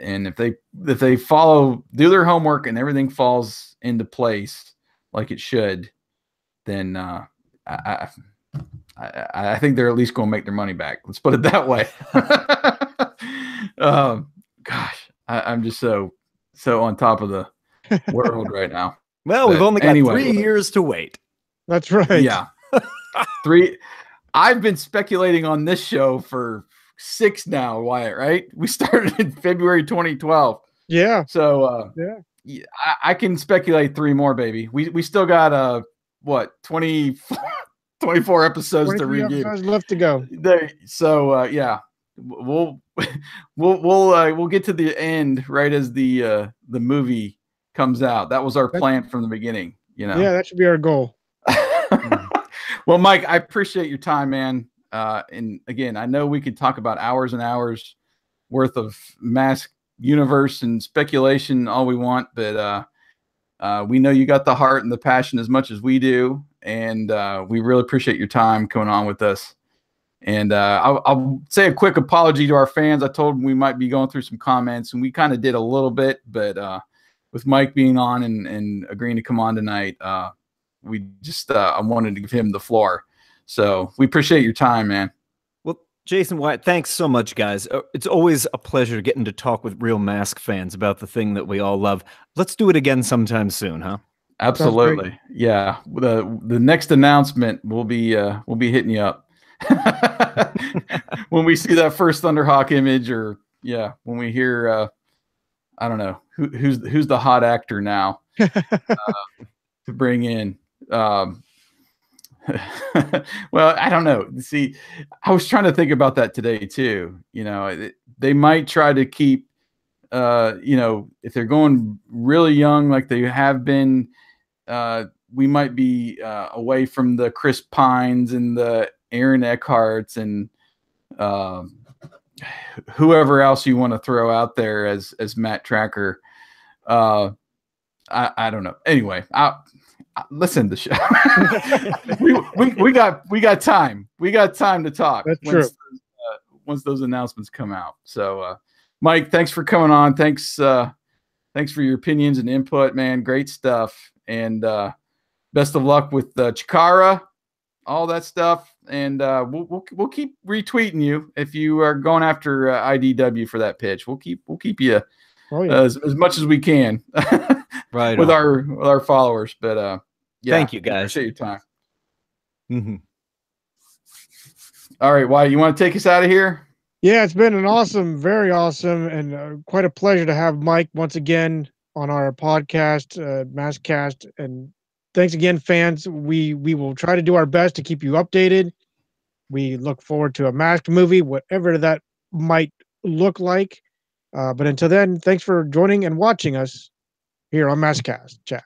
Speaker 3: And if they do their homework and everything falls into place like it should, then I think they're at least going to make their money back. Let's put it that way. Gosh, I'm just so on top of the world right now.
Speaker 2: Well, we've only got 3 years to wait.
Speaker 1: That's right.
Speaker 3: Yeah. 3. I've been speculating on this show for 6 now, Wyatt, right? We started in February 2012.
Speaker 1: Yeah.
Speaker 3: So
Speaker 1: yeah,
Speaker 3: I can speculate 3 more, baby. We still got 24 episodes to review.
Speaker 1: Episodes left to go.
Speaker 3: So yeah, we'll get to the end right as the movie comes out. That was our plan from the beginning.
Speaker 1: Yeah, that should be our goal.
Speaker 3: Well, Mike, I appreciate your time, man. And again, I know we could talk about hours and hours worth of M.A.S.K universe and speculation all we want, but we know you got the heart and the passion as much as we do, and we really appreciate your time coming on with us. And I'll say a quick apology to our fans. I told them we might be going through some comments, and we kind of did a little bit, but with Mike being on and agreeing to come on tonight, we just I wanted to give him the floor. So we appreciate your time, man.
Speaker 2: Well, Jason, Wyatt, thanks so much, guys. It's always a pleasure getting to talk with real M.A.S.K fans about the thing that we all love. Let's do it again sometime soon, huh?
Speaker 3: Absolutely. Yeah. The next announcement we'll be hitting you up. When we see that first Thunderhawk image, or when we hear I don't know who's the hot actor now to bring in. Well, I don't know. See, I was trying to think about that today too. They might try to keep if they're going really young like they have been, we might be away from the Chris Pines and the Aaron Eckharts and whoever else you want to throw out there as Matt Tracker. I don't know. Anyway, listen to the show. we got time. We got time to talk.
Speaker 1: That's true.
Speaker 3: Once those announcements come out. So, Mike, thanks for coming on. Thanks for your opinions and input, man. Great stuff. And best of luck with Chikara, all that stuff. And we'll keep retweeting you if you are going after IDW for that pitch. We'll keep you as much as we can.
Speaker 2: Right.
Speaker 3: with our followers. But
Speaker 2: thank you, guys.
Speaker 3: Appreciate your time. Mm-hmm. All right, Wyatt, you want to take us out of here?
Speaker 1: Yeah, it's been an awesome, very awesome, and quite a pleasure to have Mike once again on our podcast, MASKast. And thanks again, fans. We will try to do our best to keep you updated. We look forward to a M.A.S.K movie, whatever that might look like. But until then, thanks for joining and watching us here on MASKast Chat.